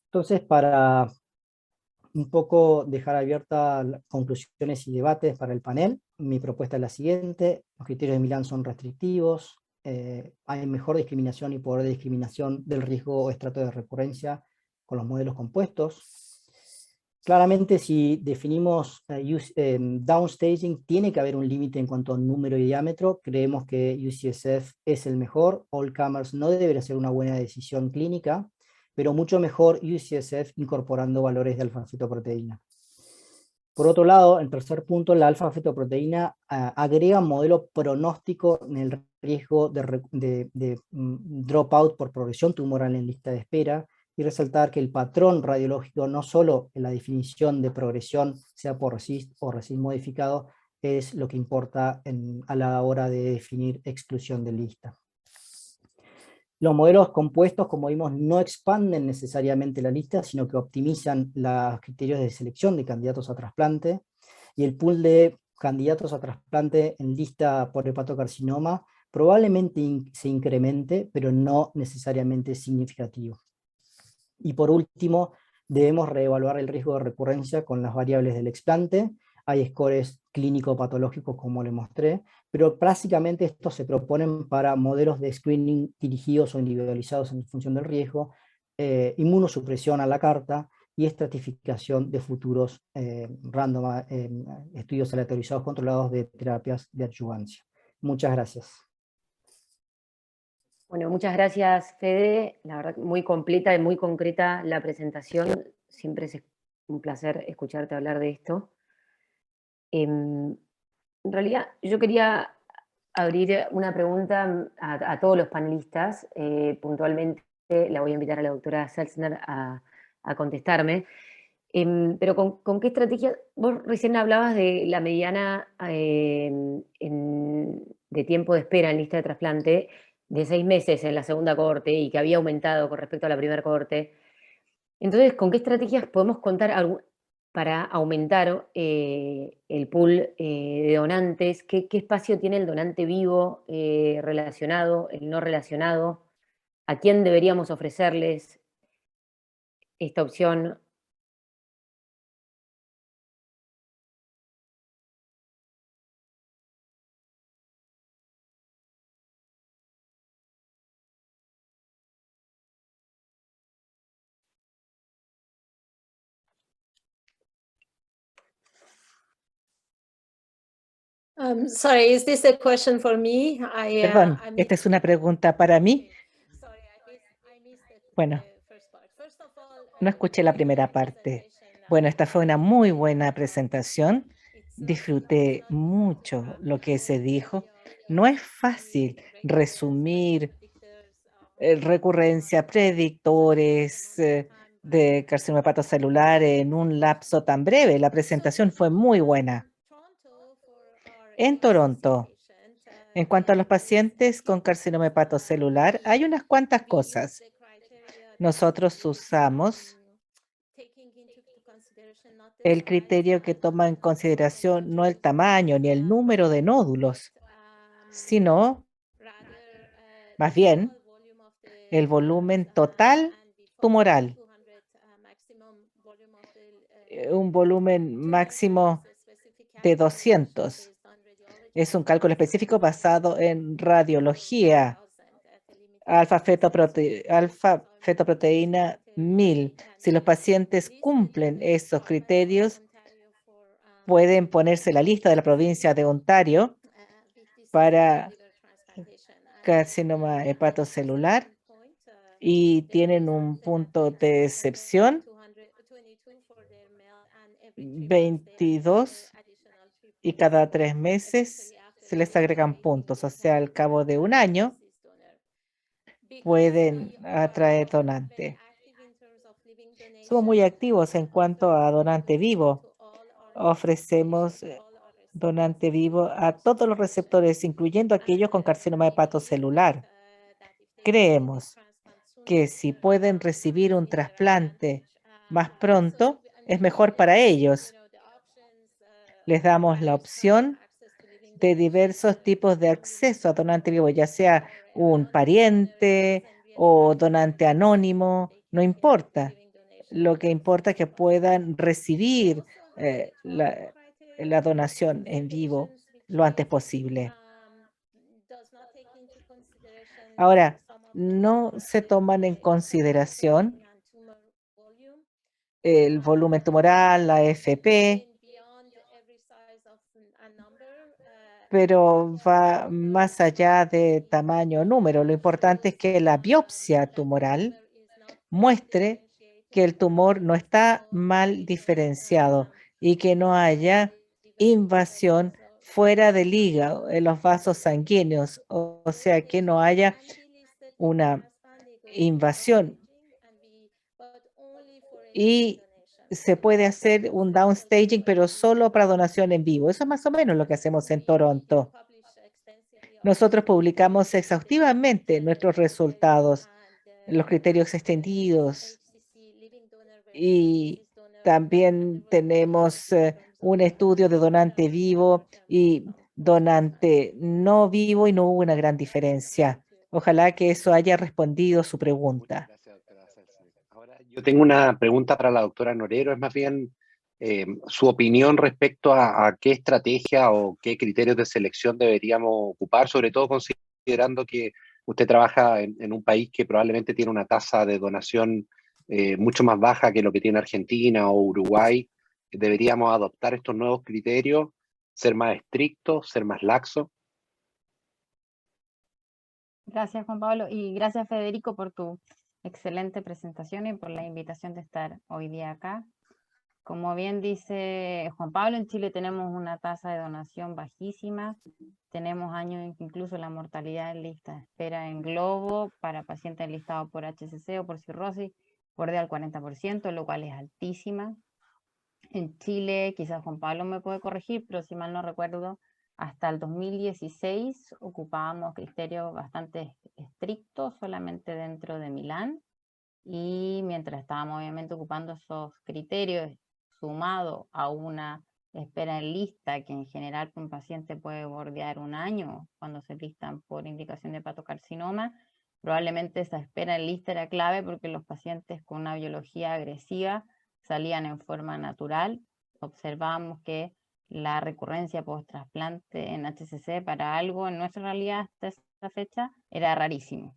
Entonces, para un poco dejar abiertas conclusiones y debates para el panel, mi propuesta es la siguiente: los criterios de Milán son restrictivos, hay mejor discriminación y poder de discriminación del riesgo o estrato de recurrencia con los modelos compuestos. Claramente, si definimos downstaging, tiene que haber un límite en cuanto a número y diámetro. Creemos que UCSF es el mejor. All comers no debería ser una buena decisión clínica, pero mucho mejor UCSF incorporando valores de alfa-fetoproteína. Por otro lado, el tercer punto, la alfa-fetoproteína agrega un modelo pronóstico en el riesgo de dropout por progresión tumoral en lista de espera, y resaltar que el patrón radiológico, no solo en la definición de progresión, sea por RECIST o RECIST modificado, es lo que importa a la hora de definir exclusión de lista. Los modelos compuestos, como vimos, no expanden necesariamente la lista, sino que optimizan los criterios de selección de candidatos a trasplante, y el pool de candidatos a trasplante en lista por hepatocarcinoma probablemente se incremente, pero no necesariamente significativo. Y por último, debemos reevaluar el riesgo de recurrencia con las variables del explante. Hay scores clínico-patológicos, como les mostré, pero básicamente estos se proponen para modelos de screening dirigidos o individualizados en función del riesgo, inmunosupresión a la carta y estratificación de futuros estudios aleatorizados controlados de terapias de adyuvancia. Muchas gracias. Bueno, muchas gracias, Fede. La verdad, muy completa y muy concreta la presentación. Siempre es un placer escucharte hablar de esto. En realidad, yo quería abrir una pregunta a todos los panelistas. Puntualmente la voy a invitar a la doctora Selzner a contestarme. Pero ¿con qué estrategia? Vos recién hablabas de la mediana de tiempo de espera en lista de trasplante de 6 meses en la segunda cohorte y que había aumentado con respecto a la primera cohorte. Entonces, ¿con qué estrategias podemos contar para aumentar el pool de donantes? ¿Qué espacio tiene el donante vivo relacionado, el no relacionado? ¿A quién deberíamos ofrecerles esta opción? Sorry, is this a question for me? Perdón, esta es una pregunta para mí. Bueno, no escuché la primera parte. Bueno, esta fue una muy buena presentación. Disfruté mucho lo que se dijo. No es fácil resumir recurrencia, predictores de carcinoma hepatocelular en un lapso tan breve. La presentación fue muy buena. En Toronto, en cuanto a los pacientes con carcinoma hepatocelular, hay unas cuantas cosas. Nosotros usamos el criterio que toma en consideración no el tamaño ni el número de nódulos, sino más bien el volumen total tumoral, un volumen máximo de 200. Es un cálculo específico basado en radiología, alfa-fetoproteína 1000. Si los pacientes cumplen esos criterios, pueden ponerse en la lista de la provincia de Ontario para carcinoma hepatocelular y tienen un punto de excepción 22 y cada 3 meses se les agregan puntos, o sea, al cabo de un año pueden atraer donante. Somos muy activos en cuanto a donante vivo. Ofrecemos donante vivo a todos los receptores, incluyendo aquellos con carcinoma hepatocelular. Creemos que si pueden recibir un trasplante más pronto, es mejor para ellos. Les damos la opción de diversos tipos de acceso a donante vivo, ya sea un pariente o donante anónimo, no importa. Lo que importa es que puedan recibir la donación en vivo lo antes posible. Ahora, no se toman en consideración el volumen tumoral, la AFP, pero va más allá de tamaño o número. Lo importante es que la biopsia tumoral muestre que el tumor no está mal diferenciado y que no haya invasión fuera del hígado, en los vasos sanguíneos, o sea, que no haya una invasión. Y se puede hacer un downstaging, pero solo para donación en vivo. Eso es más o menos lo que hacemos en Toronto. Nosotros publicamos exhaustivamente nuestros resultados, los criterios extendidos, y también tenemos un estudio de donante vivo y donante no vivo y no hubo una gran diferencia. Ojalá que eso haya respondido su pregunta. Gracias, doctora Salcedo. Ahora, yo tengo una pregunta para la doctora Norero, es más bien su opinión respecto a qué estrategia o qué criterios de selección deberíamos ocupar, sobre todo considerando que usted trabaja en un país que probablemente tiene una tasa de donación mucho más baja que lo que tiene Argentina o Uruguay. ¿Deberíamos adoptar estos nuevos criterios, ser más estrictos, ser más laxos? Gracias, Juan Pablo, y gracias, Federico, por tu excelente presentación y por la invitación de estar hoy día acá. Como bien dice Juan Pablo, en Chile tenemos una tasa de donación bajísima. Tenemos años en que incluso la mortalidad en lista de espera en globo para pacientes enlistados por HCC o por cirrosis bordea el 40%, lo cual es altísima. En Chile, quizás Juan Pablo me puede corregir, pero si mal no recuerdo, hasta el 2016 ocupábamos criterios bastante estrictos solamente dentro de Milán, y mientras estábamos obviamente ocupando esos criterios sumado a una espera en lista que en general un paciente puede bordear un año cuando se listan por indicación de hepatocarcinoma, probablemente esa espera en lista era clave porque los pacientes con una biología agresiva salían en forma natural. Observábamos que la recurrencia post-trasplante en HCC para algo en nuestra realidad hasta esa fecha era rarísimo.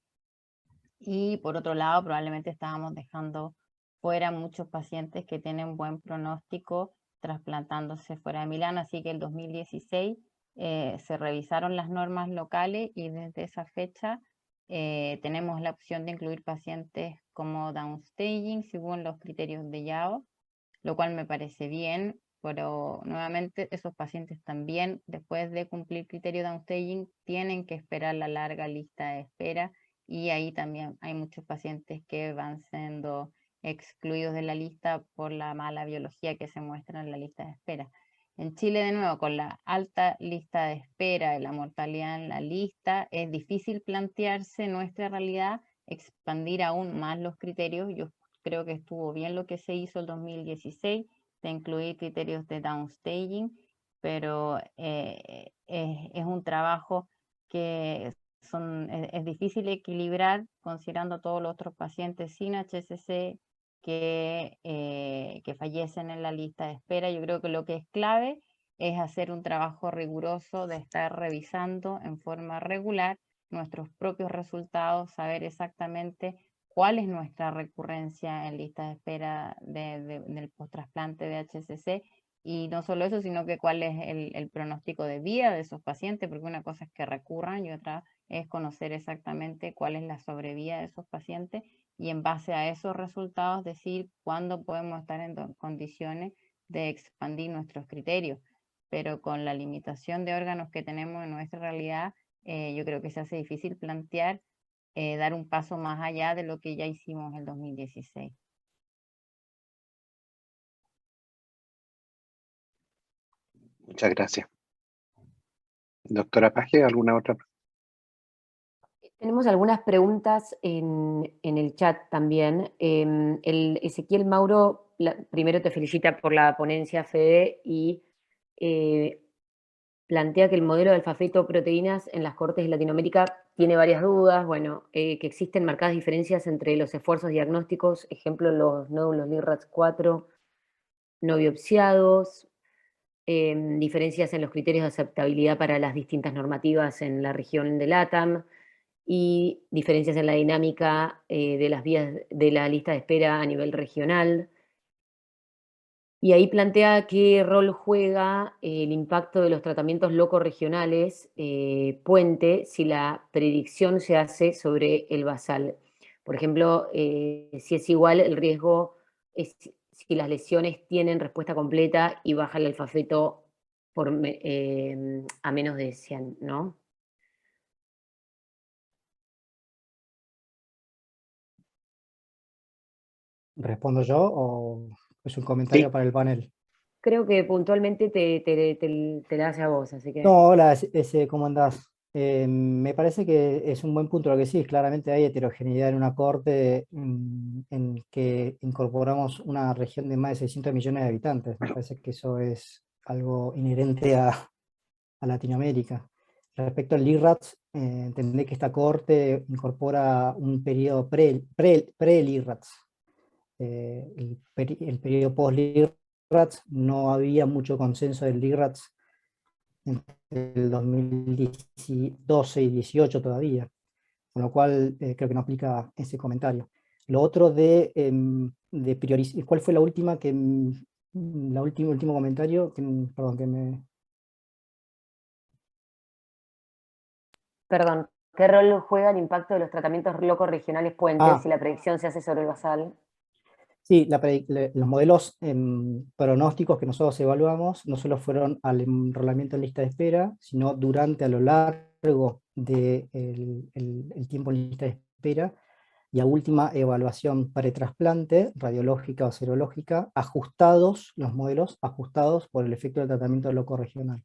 Y por otro lado, probablemente estábamos dejando fuera muchos pacientes que tienen buen pronóstico trasplantándose fuera de Milán, así que el 2016 se revisaron las normas locales y desde esa fecha tenemos la opción de incluir pacientes como downstaging según los criterios de Yao, lo cual me parece bien, pero nuevamente esos pacientes también, después de cumplir criterio downstaging, tienen que esperar la larga lista de espera, y ahí también hay muchos pacientes que van siendo excluidos de la lista por la mala biología que se muestra en la lista de espera. En Chile, de nuevo, con la alta lista de espera y la mortalidad en la lista, es difícil plantearse nuestra realidad, expandir aún más los criterios. Yo creo que estuvo bien lo que se hizo el 2016 de incluir criterios de downstaging, pero es un trabajo que es difícil equilibrar considerando todos los otros pacientes sin HCC que fallecen en la lista de espera. Yo creo que lo que es clave es hacer un trabajo riguroso de estar revisando en forma regular nuestros propios resultados, saber exactamente cuál es nuestra recurrencia en lista de espera del post-trasplante de HCC, y no solo eso, sino que cuál es el pronóstico de vida de esos pacientes, porque una cosa es que recurran y otra es conocer exactamente cuál es la sobrevida de esos pacientes, y en base a esos resultados decir cuándo podemos estar en condiciones de expandir nuestros criterios. pero con la limitación de órganos que tenemos en nuestra realidad, yo creo que se hace difícil plantear dar un paso más allá de lo que ya hicimos en el 2016. Muchas gracias. Doctora Paje, ¿alguna otra? Tenemos algunas preguntas en el chat también. El Ezequiel Mauro, primero te felicita por la ponencia, Fede, y plantea que el modelo de alfa-fetoproteínas en las cortes de Latinoamérica tiene varias dudas, bueno, que existen marcadas diferencias entre los esfuerzos diagnósticos, ejemplo, los nódulos LIRADS4 no biopsiados, diferencias en los criterios de aceptabilidad para las distintas normativas en la región de LATAM, y diferencias en la dinámica de las vías de la lista de espera a nivel regional. Y ahí plantea qué rol juega el impacto de los tratamientos locorregionales puente si la predicción se hace sobre el basal. Por ejemplo, si es igual el riesgo, si las lesiones tienen respuesta completa y baja el alfa-feto a menos de 100, ¿no? ¿Respondo yo o es un comentario Sí. para el panel? Creo que puntualmente te la hace a vos, así que... No, hola, ¿cómo andás? Me parece que es un buen punto lo que sí, claramente hay heterogeneidad en una corte en que incorporamos una región de más de 600 millones de habitantes. Me parece que eso es algo inherente a Latinoamérica. Respecto al LIRADS, entendé que esta corte incorpora un periodo pre-LIRADS. El periodo post-LIRADS, no había mucho consenso del LIRADS entre el 2012 y 18 todavía, con lo cual creo que no aplica ese comentario. Lo otro de priorizar, ¿cuál fue la última último comentario? Perdón, que me... Perdón, ¿qué rol juega el impacto de los tratamientos locorregionales puentes si la predicción se hace sobre el basal? Sí, los modelos pronósticos que nosotros evaluamos no solo fueron al enrolamiento en lista de espera, sino durante a lo largo del el tiempo en lista de espera y a última evaluación pretrasplante, radiológica o serológica, los modelos ajustados por el efecto del tratamiento locorregional.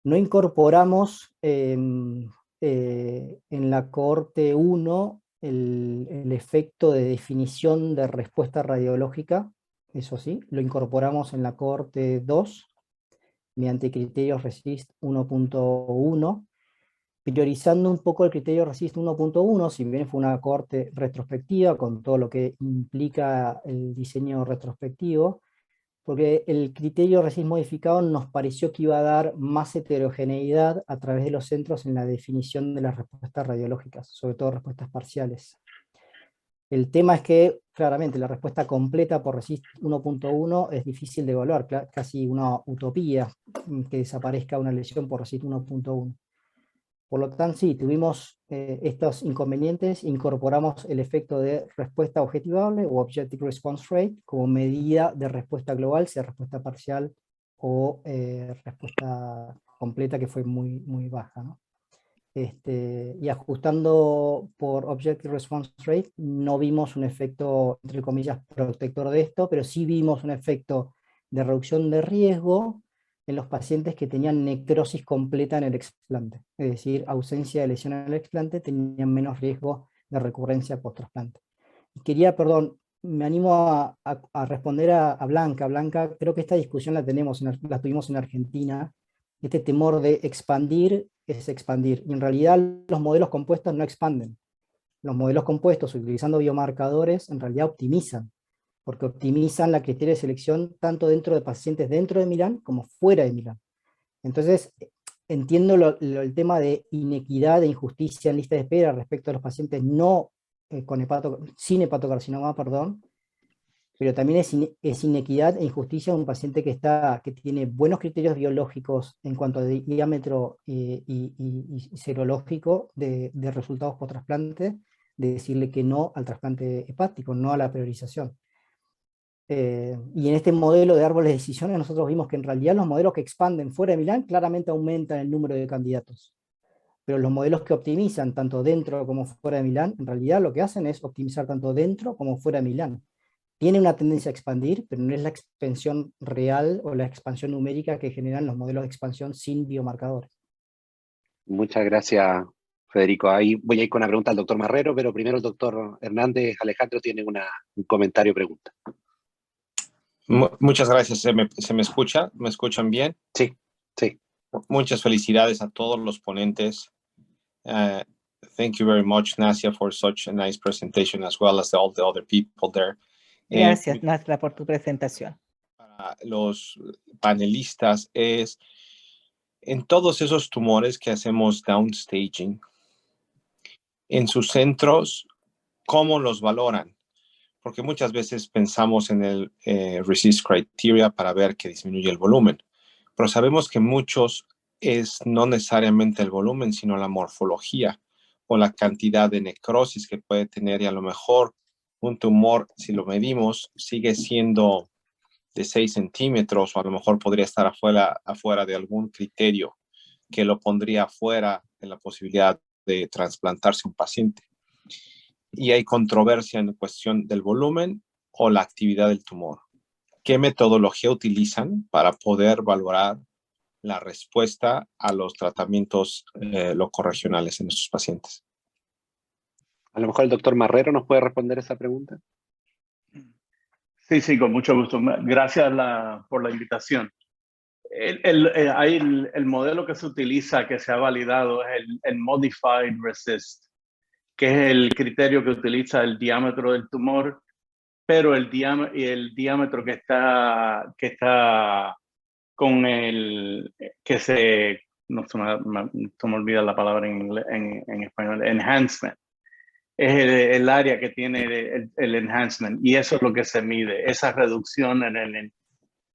No incorporamos en la cohorte 1 el efecto de definición de respuesta radiológica, eso sí, lo incorporamos en la cohorte 2 mediante criterios RECIST 1.1, priorizando un poco el criterio RECIST 1.1, si bien fue una cohorte retrospectiva con todo lo que implica el diseño retrospectivo, porque el criterio RECIST modificado nos pareció que iba a dar más heterogeneidad a través de los centros en la definición de las respuestas radiológicas, sobre todo respuestas parciales. El tema es que, claramente, la respuesta completa por RECIST 1.1 es difícil de evaluar, casi una utopía que desaparezca una lesión por RECIST 1.1. Por lo tanto, sí, tuvimos estos inconvenientes, incorporamos el efecto de respuesta objetivable o Objective Response Rate como medida de respuesta global, sea respuesta parcial o respuesta completa, que fue muy, muy baja, ¿no? Y ajustando por Objective Response Rate, no vimos un efecto, entre comillas, protector de esto, pero sí vimos un efecto de reducción de riesgo en los pacientes que tenían necrosis completa en el explante, es decir, ausencia de lesión en el explante, tenían menos riesgo de recurrencia post-trasplante. Quería, perdón, me animo a responder a Blanca. Blanca, creo que esta discusión la tuvimos en Argentina. Este temor de expandir es expandir, y en realidad los modelos compuestos no expanden. Los modelos compuestos, utilizando biomarcadores, en realidad optimizan, porque optimizan la criteria de selección tanto dentro de pacientes dentro de Milán como fuera de Milán. Entonces, entiendo el tema de inequidad e injusticia en lista de espera respecto a los pacientes sin hepatocarcinoma, perdón, pero también es inequidad e injusticia un paciente que tiene buenos criterios biológicos en cuanto a diámetro y serológico de resultados post trasplante, de decirle que no al trasplante hepático, no a la priorización. Y en este modelo de árboles de decisiones nosotros vimos que en realidad los modelos que expanden fuera de Milán claramente aumentan el número de candidatos. Pero los modelos que optimizan tanto dentro como fuera de Milán, en realidad lo que hacen es optimizar tanto dentro como fuera de Milán. Tiene una tendencia a expandir, pero no es la expansión real o la expansión numérica que generan los modelos de expansión sin biomarcadores. Muchas gracias, Federico. Ahí voy a ir con una pregunta al doctor Marrero, pero primero el doctor Hernández Alejandro tiene un comentario o pregunta. Muchas gracias. ¿Se me escucha? ¿Me escuchan bien? Sí, sí. Muchas felicidades a todos los ponentes. Thank you very much, Nasia, for such a nice presentation, as well as all the other people there. Gracias, Nasra, por tu presentación. Para los panelistas es, en todos esos tumores que hacemos downstaging, en sus centros, ¿cómo los valoran? Porque muchas veces pensamos en el RECIST criteria para ver que disminuye el volumen, pero sabemos que muchos es no necesariamente el volumen, sino la morfología o la cantidad de necrosis que puede tener, y a lo mejor un tumor, si lo medimos, sigue siendo de 6 centímetros, o a lo mejor podría estar afuera de algún criterio que lo pondría fuera de la posibilidad de trasplantarse un paciente. Y hay controversia en cuestión del volumen o la actividad del tumor. ¿Qué metodología utilizan para poder valorar la respuesta a los tratamientos locorregionales en estos pacientes? A lo mejor el doctor Marrero nos puede responder esa pregunta. Sí, con mucho gusto. Gracias por la invitación. El modelo que se utiliza, que se ha validado, es el Modified RECIST, que es el criterio que utiliza el diámetro del tumor, pero el diámetro que está con no se me olvida la palabra en español, enhancement. Es el área que tiene el enhancement, y eso es lo que se mide, esa reducción en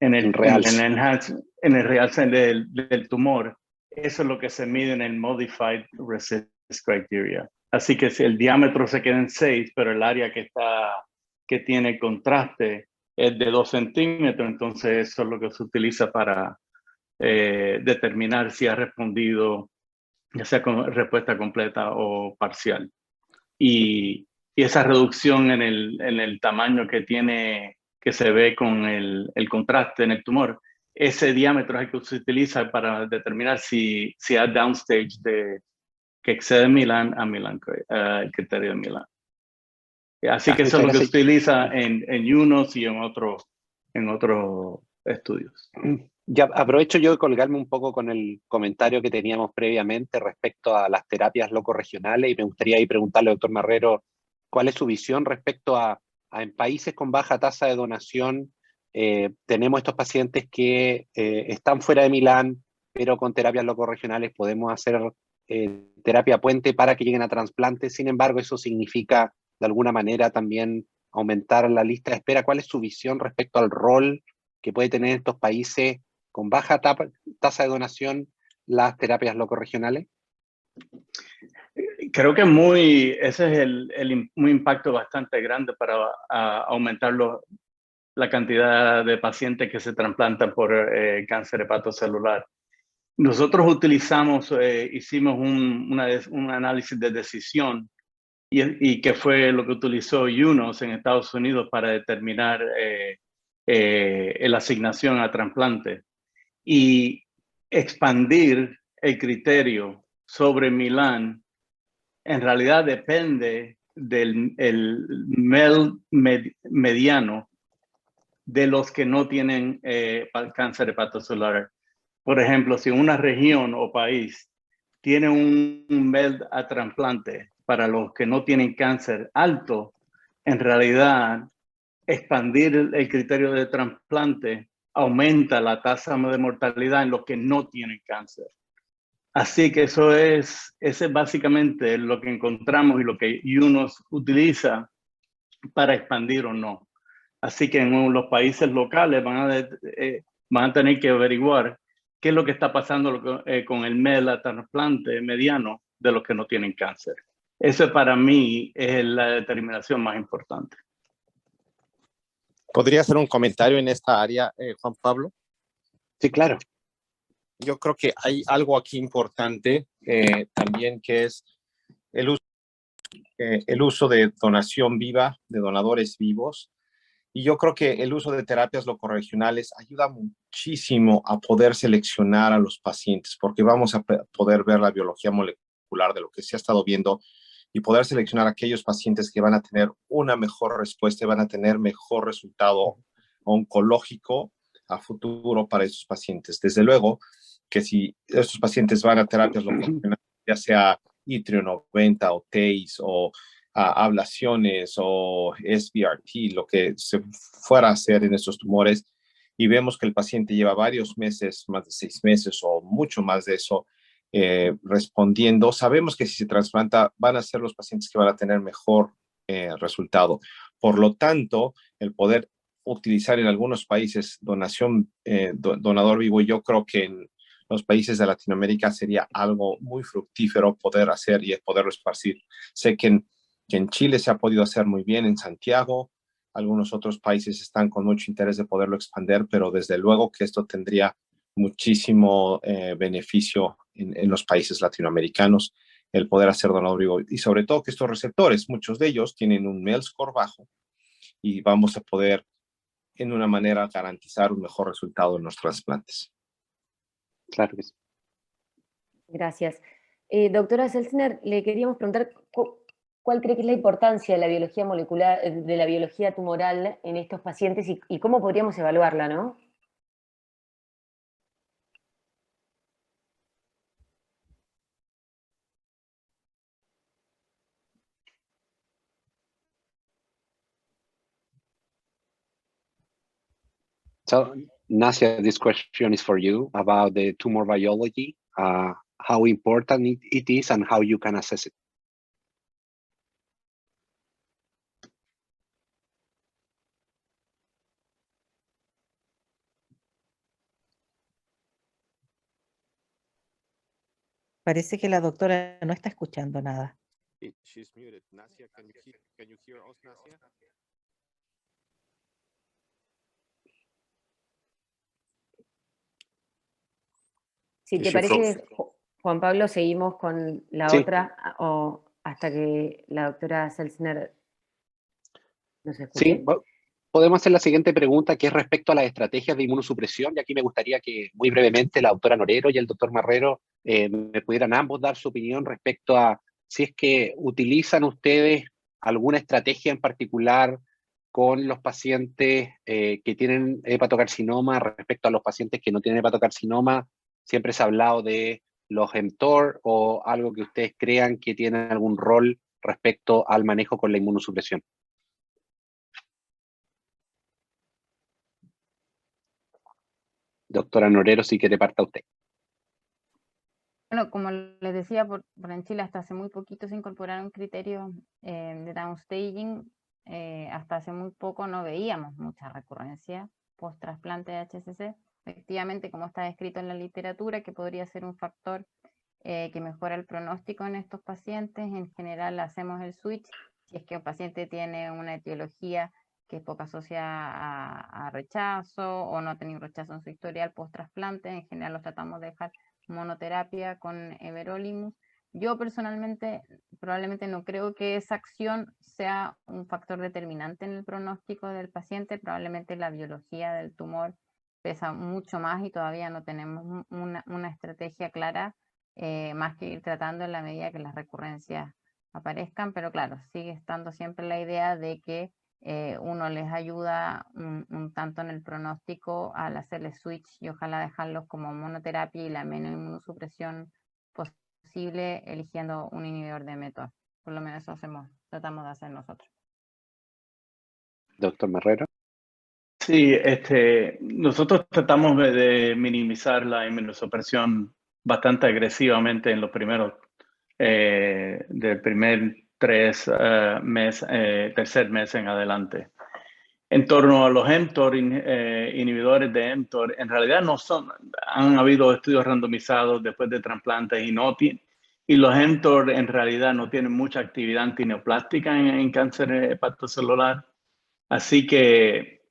el realce del tumor. Eso es lo que se mide en el Modified RECIST criteria. Así que si el diámetro se queda en 6, pero el área que tiene contraste es de 2 centímetros, entonces eso es lo que se utiliza para determinar si ha respondido, ya sea con respuesta completa o parcial. Y esa reducción en el tamaño que se ve con el contraste en el tumor, ese diámetro es el que se utiliza para determinar si hay downstage que excede Milán el criterio de Milán. Así que eso es lo que se utiliza en UNOS y en otros estudios. Ya aprovecho yo de colgarme un poco con el comentario que teníamos previamente respecto a las terapias locorregionales, y me gustaría ahí preguntarle al doctor Marrero cuál es su visión respecto a en países con baja tasa de donación. Tenemos estos pacientes que están fuera de Milán, pero con terapias locorregionales podemos hacer terapia puente para que lleguen a trasplante. Sin embargo, eso significa de alguna manera también aumentar la lista de espera. ¿Cuál es su visión respecto al rol que puede tener estos países con baja tasa de donación las terapias locorregionales? Creo que ese es un impacto bastante grande para aumentar la cantidad de pacientes que se trasplantan por cáncer hepatocelular. Nosotros hicimos un análisis de decisión, y que fue lo que utilizó UNOS en Estados Unidos para determinar la asignación a trasplante. Y expandir el criterio sobre Milán en realidad depende del mediano de los que no tienen cáncer hepatocelular. Por ejemplo, si una región o país tiene un MELD a trasplante para los que no tienen cáncer alto, en realidad expandir el criterio de trasplante aumenta la tasa de mortalidad en los que no tienen cáncer. Así que ese es básicamente lo que encontramos y lo que UNOS utiliza para expandir o no. Así que en los países locales van a tener que averiguar qué es lo que está pasando con el MEL trasplante mediano de los que no tienen cáncer. Eso para mí es la determinación más importante. ¿Podría hacer un comentario en esta área, Juan Pablo? Sí, claro. Yo creo que hay algo aquí importante también, que es el uso de donación viva, de donadores vivos. Y yo creo que el uso de terapias locorregionales ayuda muchísimo a poder seleccionar a los pacientes, porque vamos a poder ver la biología molecular de lo que se ha estado viendo y poder seleccionar a aquellos pacientes que van a tener una mejor respuesta y van a tener mejor resultado oncológico a futuro para esos pacientes. Desde luego que si estos pacientes van a terapias locorregionales, ya sea Itrio 90 o TACE o ablaciones o SBRT, lo que se fuera a hacer en estos tumores, y vemos que el paciente lleva varios meses, más de 6 meses o mucho más de eso, respondiendo, sabemos que si se trasplanta van a ser los pacientes que van a tener mejor resultado. Por lo tanto, el poder utilizar en algunos países donador vivo, yo creo que en los países de Latinoamérica sería algo muy fructífero poder hacer y poderlo esparcir. Sé que en Chile se ha podido hacer muy bien, en Santiago, algunos otros países están con mucho interés de poderlo expandir, pero desde luego que esto tendría muchísimo beneficio en los países latinoamericanos, el poder hacer donador vivo. Y sobre todo que estos receptores, muchos de ellos tienen un MEL score bajo y vamos a poder en una manera garantizar un mejor resultado en los trasplantes. Claro que sí. Gracias. Doctora Selzner, le queríamos preguntar cuál cree que es la importancia de la biología molecular, de la biología tumoral en estos pacientes y cómo podríamos evaluarla, ¿no? So, Nasia, this question is for you about the tumor biology, how important it is and how you can assess it. Parece que la doctora no está escuchando nada. She's muted. Nasia, can you hear us, Nasia? Si te parece, Juan Pablo, seguimos con la otra o hasta que la doctora Selzner nos escuche. Sí, podemos hacer la siguiente pregunta, que es respecto a las estrategias de inmunosupresión, y aquí me gustaría que muy brevemente la doctora Norero y el doctor Marrero me pudieran ambos dar su opinión respecto a si es que utilizan ustedes alguna estrategia en particular con los pacientes que tienen hepatocarcinoma respecto a los pacientes que no tienen hepatocarcinoma. Siempre se ha hablado de los mTOR o algo que ustedes crean que tienen algún rol respecto al manejo con la inmunosupresión. Doctora Norero, si quiere parta usted. Bueno, como les decía, por en Chile hasta hace muy poquito se incorporaron criterios de downstaging. Hasta hace muy poco no veíamos mucha recurrencia post-trasplante de HCC. Efectivamente, como está descrito en la literatura, que podría ser un factor que mejora el pronóstico en estos pacientes. En general hacemos el switch si es que un paciente tiene una etiología que es poco asociada a rechazo o no ha tenido rechazo en su historial post-trasplante. En general los tratamos de dejar monoterapia con everolimus. Yo personalmente probablemente no creo que esa acción sea un factor determinante en el pronóstico del paciente. Probablemente la biología del tumor pesa mucho más y todavía no tenemos una estrategia clara, más que ir tratando en la medida que las recurrencias aparezcan, pero claro, sigue estando siempre la idea de que uno les ayuda un tanto en el pronóstico al hacerle switch y ojalá dejarlos como monoterapia y la menos inmunosupresión posible eligiendo un inhibidor de mTOR. Por lo menos eso tratamos de hacer nosotros. Doctor Marrero. Sí, nosotros tratamos de minimizar la inmunosupresión bastante agresivamente en los primeros, del primer tercer mes en adelante. En torno a los mTOR, inhibidores de mTOR, en realidad han habido estudios randomizados después de trasplantes y los mTOR en realidad no tienen mucha actividad antineoplástica en cáncer hepatocelular. Así que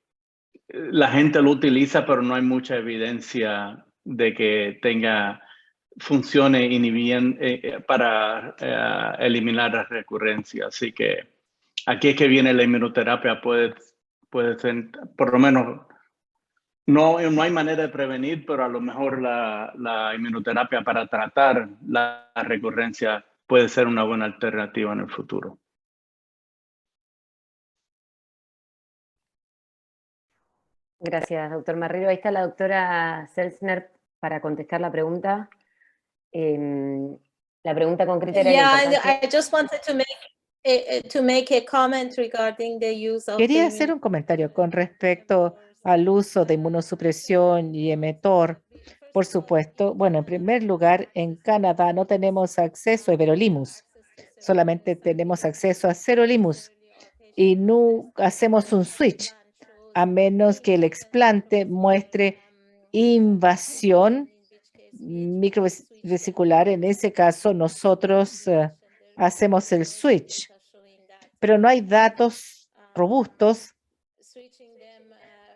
la gente lo utiliza, pero no hay mucha evidencia de que funcione para eliminar la recurrencia. Así que aquí es que viene la inmunoterapia, puede ser, por lo menos, no hay manera de prevenir, pero a lo mejor la inmunoterapia para tratar la recurrencia puede ser una buena alternativa en el futuro. Gracias, doctor Marrero. Ahí está la doctora Selzner para contestar la pregunta. La pregunta concreta era la importancia. I just wanted to make a comment regarding the use of Quería hacer un comentario con respecto al uso de inmunosupresión y emetor. Por supuesto, bueno, en primer lugar, en Canadá no tenemos acceso a everolimus, solamente tenemos acceso a serolimus y no hacemos un switch a menos que el explante muestre invasión microvesicular. En ese caso, nosotros hacemos el switch, pero no hay datos robustos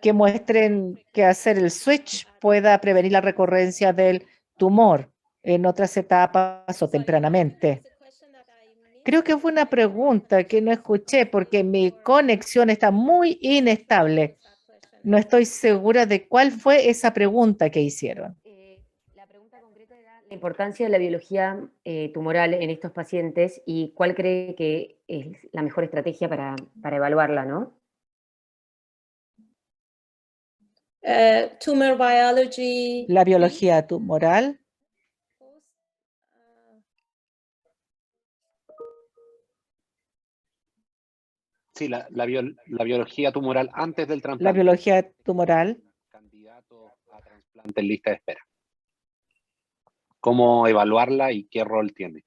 que muestren que hacer el switch pueda prevenir la recurrencia del tumor en otras etapas o tempranamente. Creo que fue una pregunta que no escuché porque mi conexión está muy inestable. No estoy segura de cuál fue esa pregunta que hicieron. La pregunta concreta era la importancia de la biología tumoral en estos pacientes y cuál cree que es la mejor estrategia para evaluarla, ¿no? Tumor biology. La biología tumoral. Sí, la biología tumoral antes del trasplante. La biología tumoral. Candidato a trasplante en lista de espera. ¿Cómo evaluarla y qué rol tiene?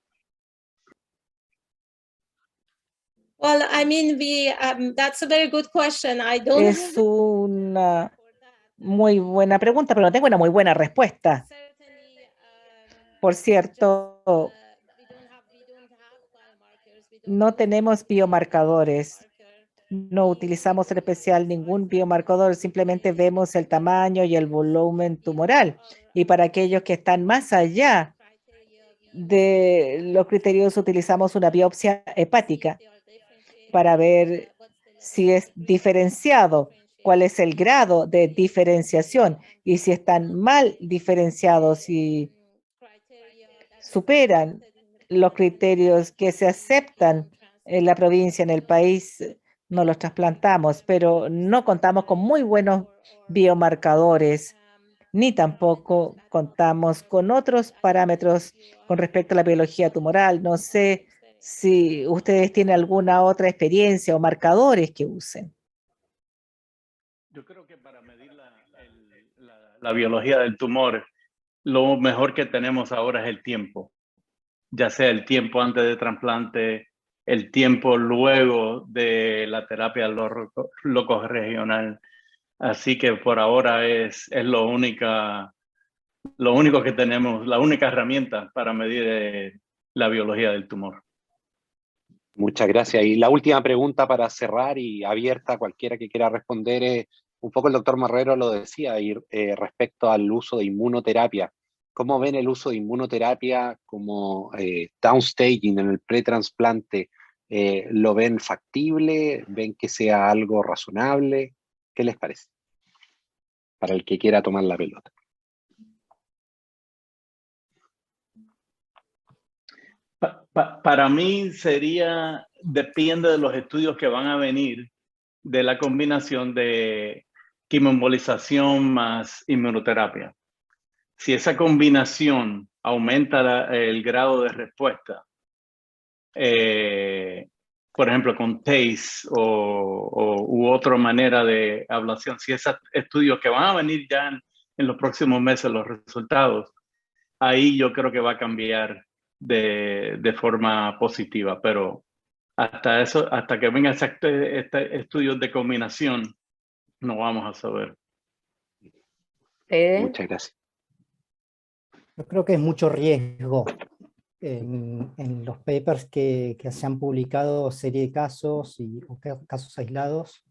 Well, I mean, that's a very good question. I don't. Es una muy buena pregunta, pero no tengo una muy buena respuesta. Por cierto, no tenemos biomarcadores. No utilizamos en especial ningún biomarcador, simplemente vemos el tamaño y el volumen tumoral. Y para aquellos que están más allá de los criterios, utilizamos una biopsia hepática para ver si es diferenciado, cuál es el grado de diferenciación y si están mal diferenciados, si superan los criterios que se aceptan en la provincia, en el país, no los trasplantamos, pero no contamos con muy buenos biomarcadores, ni tampoco contamos con otros parámetros con respecto a la biología tumoral. No sé si ustedes tienen alguna otra experiencia o marcadores que usen. Yo creo que para medir la biología del tumor, lo mejor que tenemos ahora es el tiempo, ya sea el tiempo antes de trasplante, el tiempo luego de la terapia locorregional. Así que por ahora es lo único que tenemos, la única herramienta para medir la biología del tumor. Muchas gracias. Y la última pregunta para cerrar y abierta a cualquiera que quiera responder es, un poco el doctor Marrero lo decía, respecto al uso de inmunoterapia. ¿Cómo ven el uso de inmunoterapia como downstaging en el pretransplante? ¿Lo ven factible? ¿Ven que sea algo razonable? ¿Qué les parece? Para el que quiera tomar la pelota. Para mí depende de los estudios que van a venir de la combinación de quimioembolización más inmunoterapia. Si esa combinación aumenta el grado de respuesta, por ejemplo, con TACE u otra manera de ablación, si esos estudios que van a venir ya en los próximos meses, los resultados, ahí yo creo que va a cambiar de forma positiva, pero hasta que vengan este estudios de combinación, no vamos a saber. Muchas gracias. Yo creo que es mucho riesgo. En los papers que se han publicado, serie de casos o casos aislados,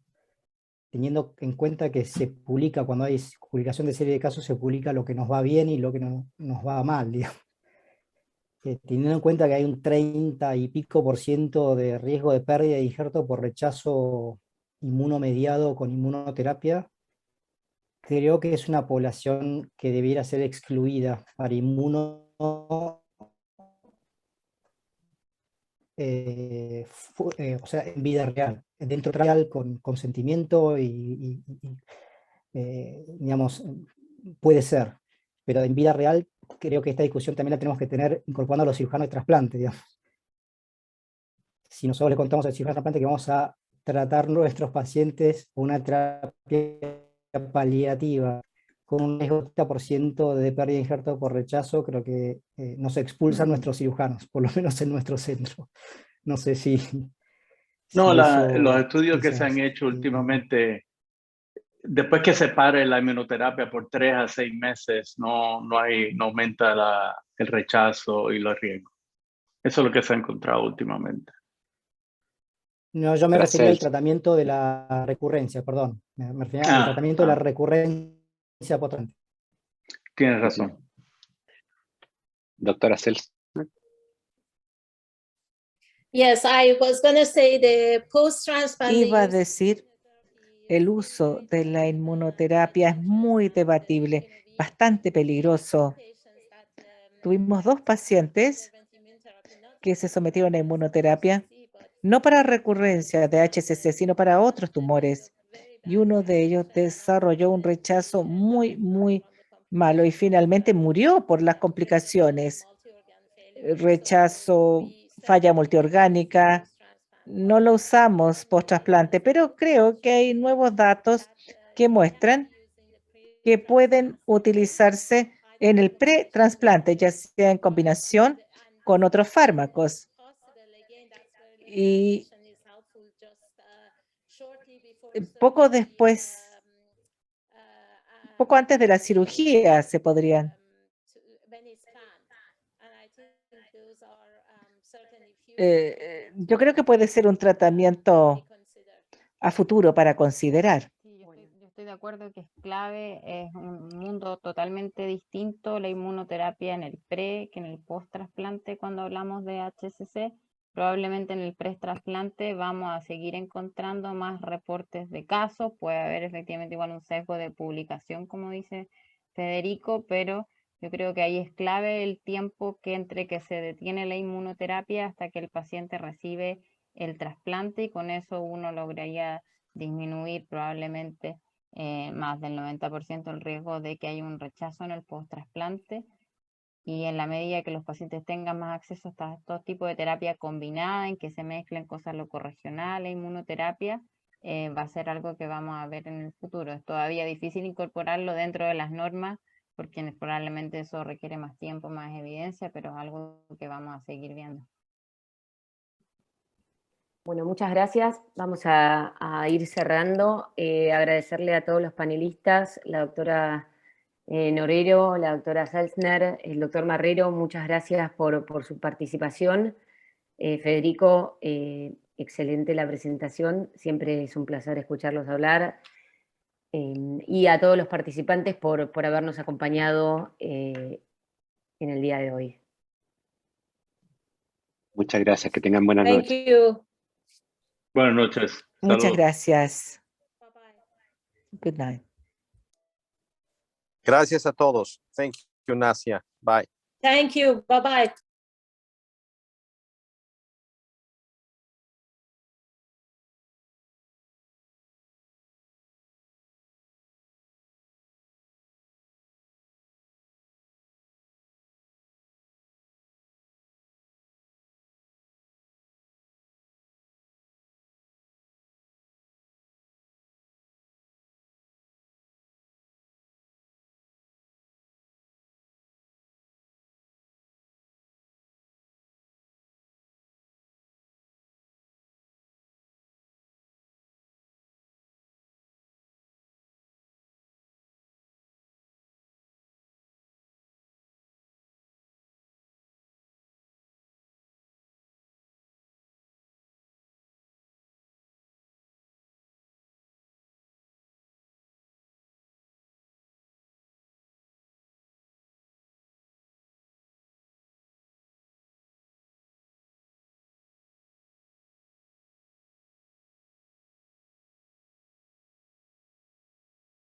teniendo en cuenta que se publica, cuando hay publicación de serie de casos, se publica lo que nos va bien y lo que nos va mal, digamos. Teniendo en cuenta que hay un 30 y pico % de riesgo de pérdida de injerto por rechazo inmunomediado con inmunoterapia, creo que es una población que debiera ser excluida para o sea, en vida real, dentro real, con consentimiento digamos, puede ser, pero en vida real creo que esta discusión también la tenemos que tener incorporando a los cirujanos de trasplante, digamos. Si nosotros le contamos al cirujano de trasplante que vamos a tratar nuestros pacientes con una terapia paliativa con un 30% de pérdida de injerto por rechazo, creo que nos expulsan nuestros cirujanos, por lo menos en nuestro centro. No sé si... No, si eso los estudios que se quizás, han hecho últimamente, después que se pare la inmunoterapia por 3 a 6 meses, no aumenta el rechazo y los riesgos. Eso es lo que se ha encontrado últimamente. No, yo me refería al Cells. tratamiento de la recurrencia, perdón. Me refería al tratamiento de la recurrencia potente. Tienes razón. Doctora Cells. Yes, I was going to say the post-transplant. Iba a decir, el uso de la inmunoterapia es muy debatible, bastante peligroso. Tuvimos 2 pacientes que se sometieron a inmunoterapia, no para recurrencia de HCC, sino para otros tumores. Y uno de ellos desarrolló un rechazo muy, muy malo y finalmente murió por las complicaciones. Rechazo, falla multiorgánica. No lo usamos post-trasplante, pero creo que hay nuevos datos que muestran que pueden utilizarse en el pre-trasplante, ya sea en combinación con otros fármacos. Y poco después, poco antes de la cirugía se podrían. Yo creo que puede ser un tratamiento a futuro para considerar. Sí, yo estoy de acuerdo que es clave, es un mundo totalmente distinto la inmunoterapia en el pre que en el post-trasplante cuando hablamos de HCC. Probablemente en el pre-trasplante vamos a seguir encontrando más reportes de casos, puede haber efectivamente igual un sesgo de publicación, como dice Federico, pero yo creo que ahí es clave el tiempo que entre que se detiene la inmunoterapia hasta que el paciente recibe el trasplante y con eso uno lograría disminuir probablemente más del 90% el riesgo de que haya un rechazo en el post-trasplante. Y en la medida que los pacientes tengan más acceso a estos tipos de terapia combinada, en que se mezclen cosas locorregionales, inmunoterapia, va a ser algo que vamos a ver en el futuro. Es todavía difícil incorporarlo dentro de las normas, porque probablemente eso requiere más tiempo, más evidencia, pero es algo que vamos a seguir viendo. Bueno, muchas gracias. Vamos a ir cerrando. Agradecerle a todos los panelistas, la doctora Norero, la doctora Seltzner, el doctor Marrero, muchas gracias por su participación. Federico, excelente la presentación, siempre es un placer escucharlos hablar. Y a todos los participantes por habernos acompañado en el día de hoy. Muchas gracias, que tengan buenas noches. Thank you. Buenas noches. Muchas Saludos. gracias. Good night. Gracias a todos. Thank you, Nasia. Bye. Thank you. Bye-bye.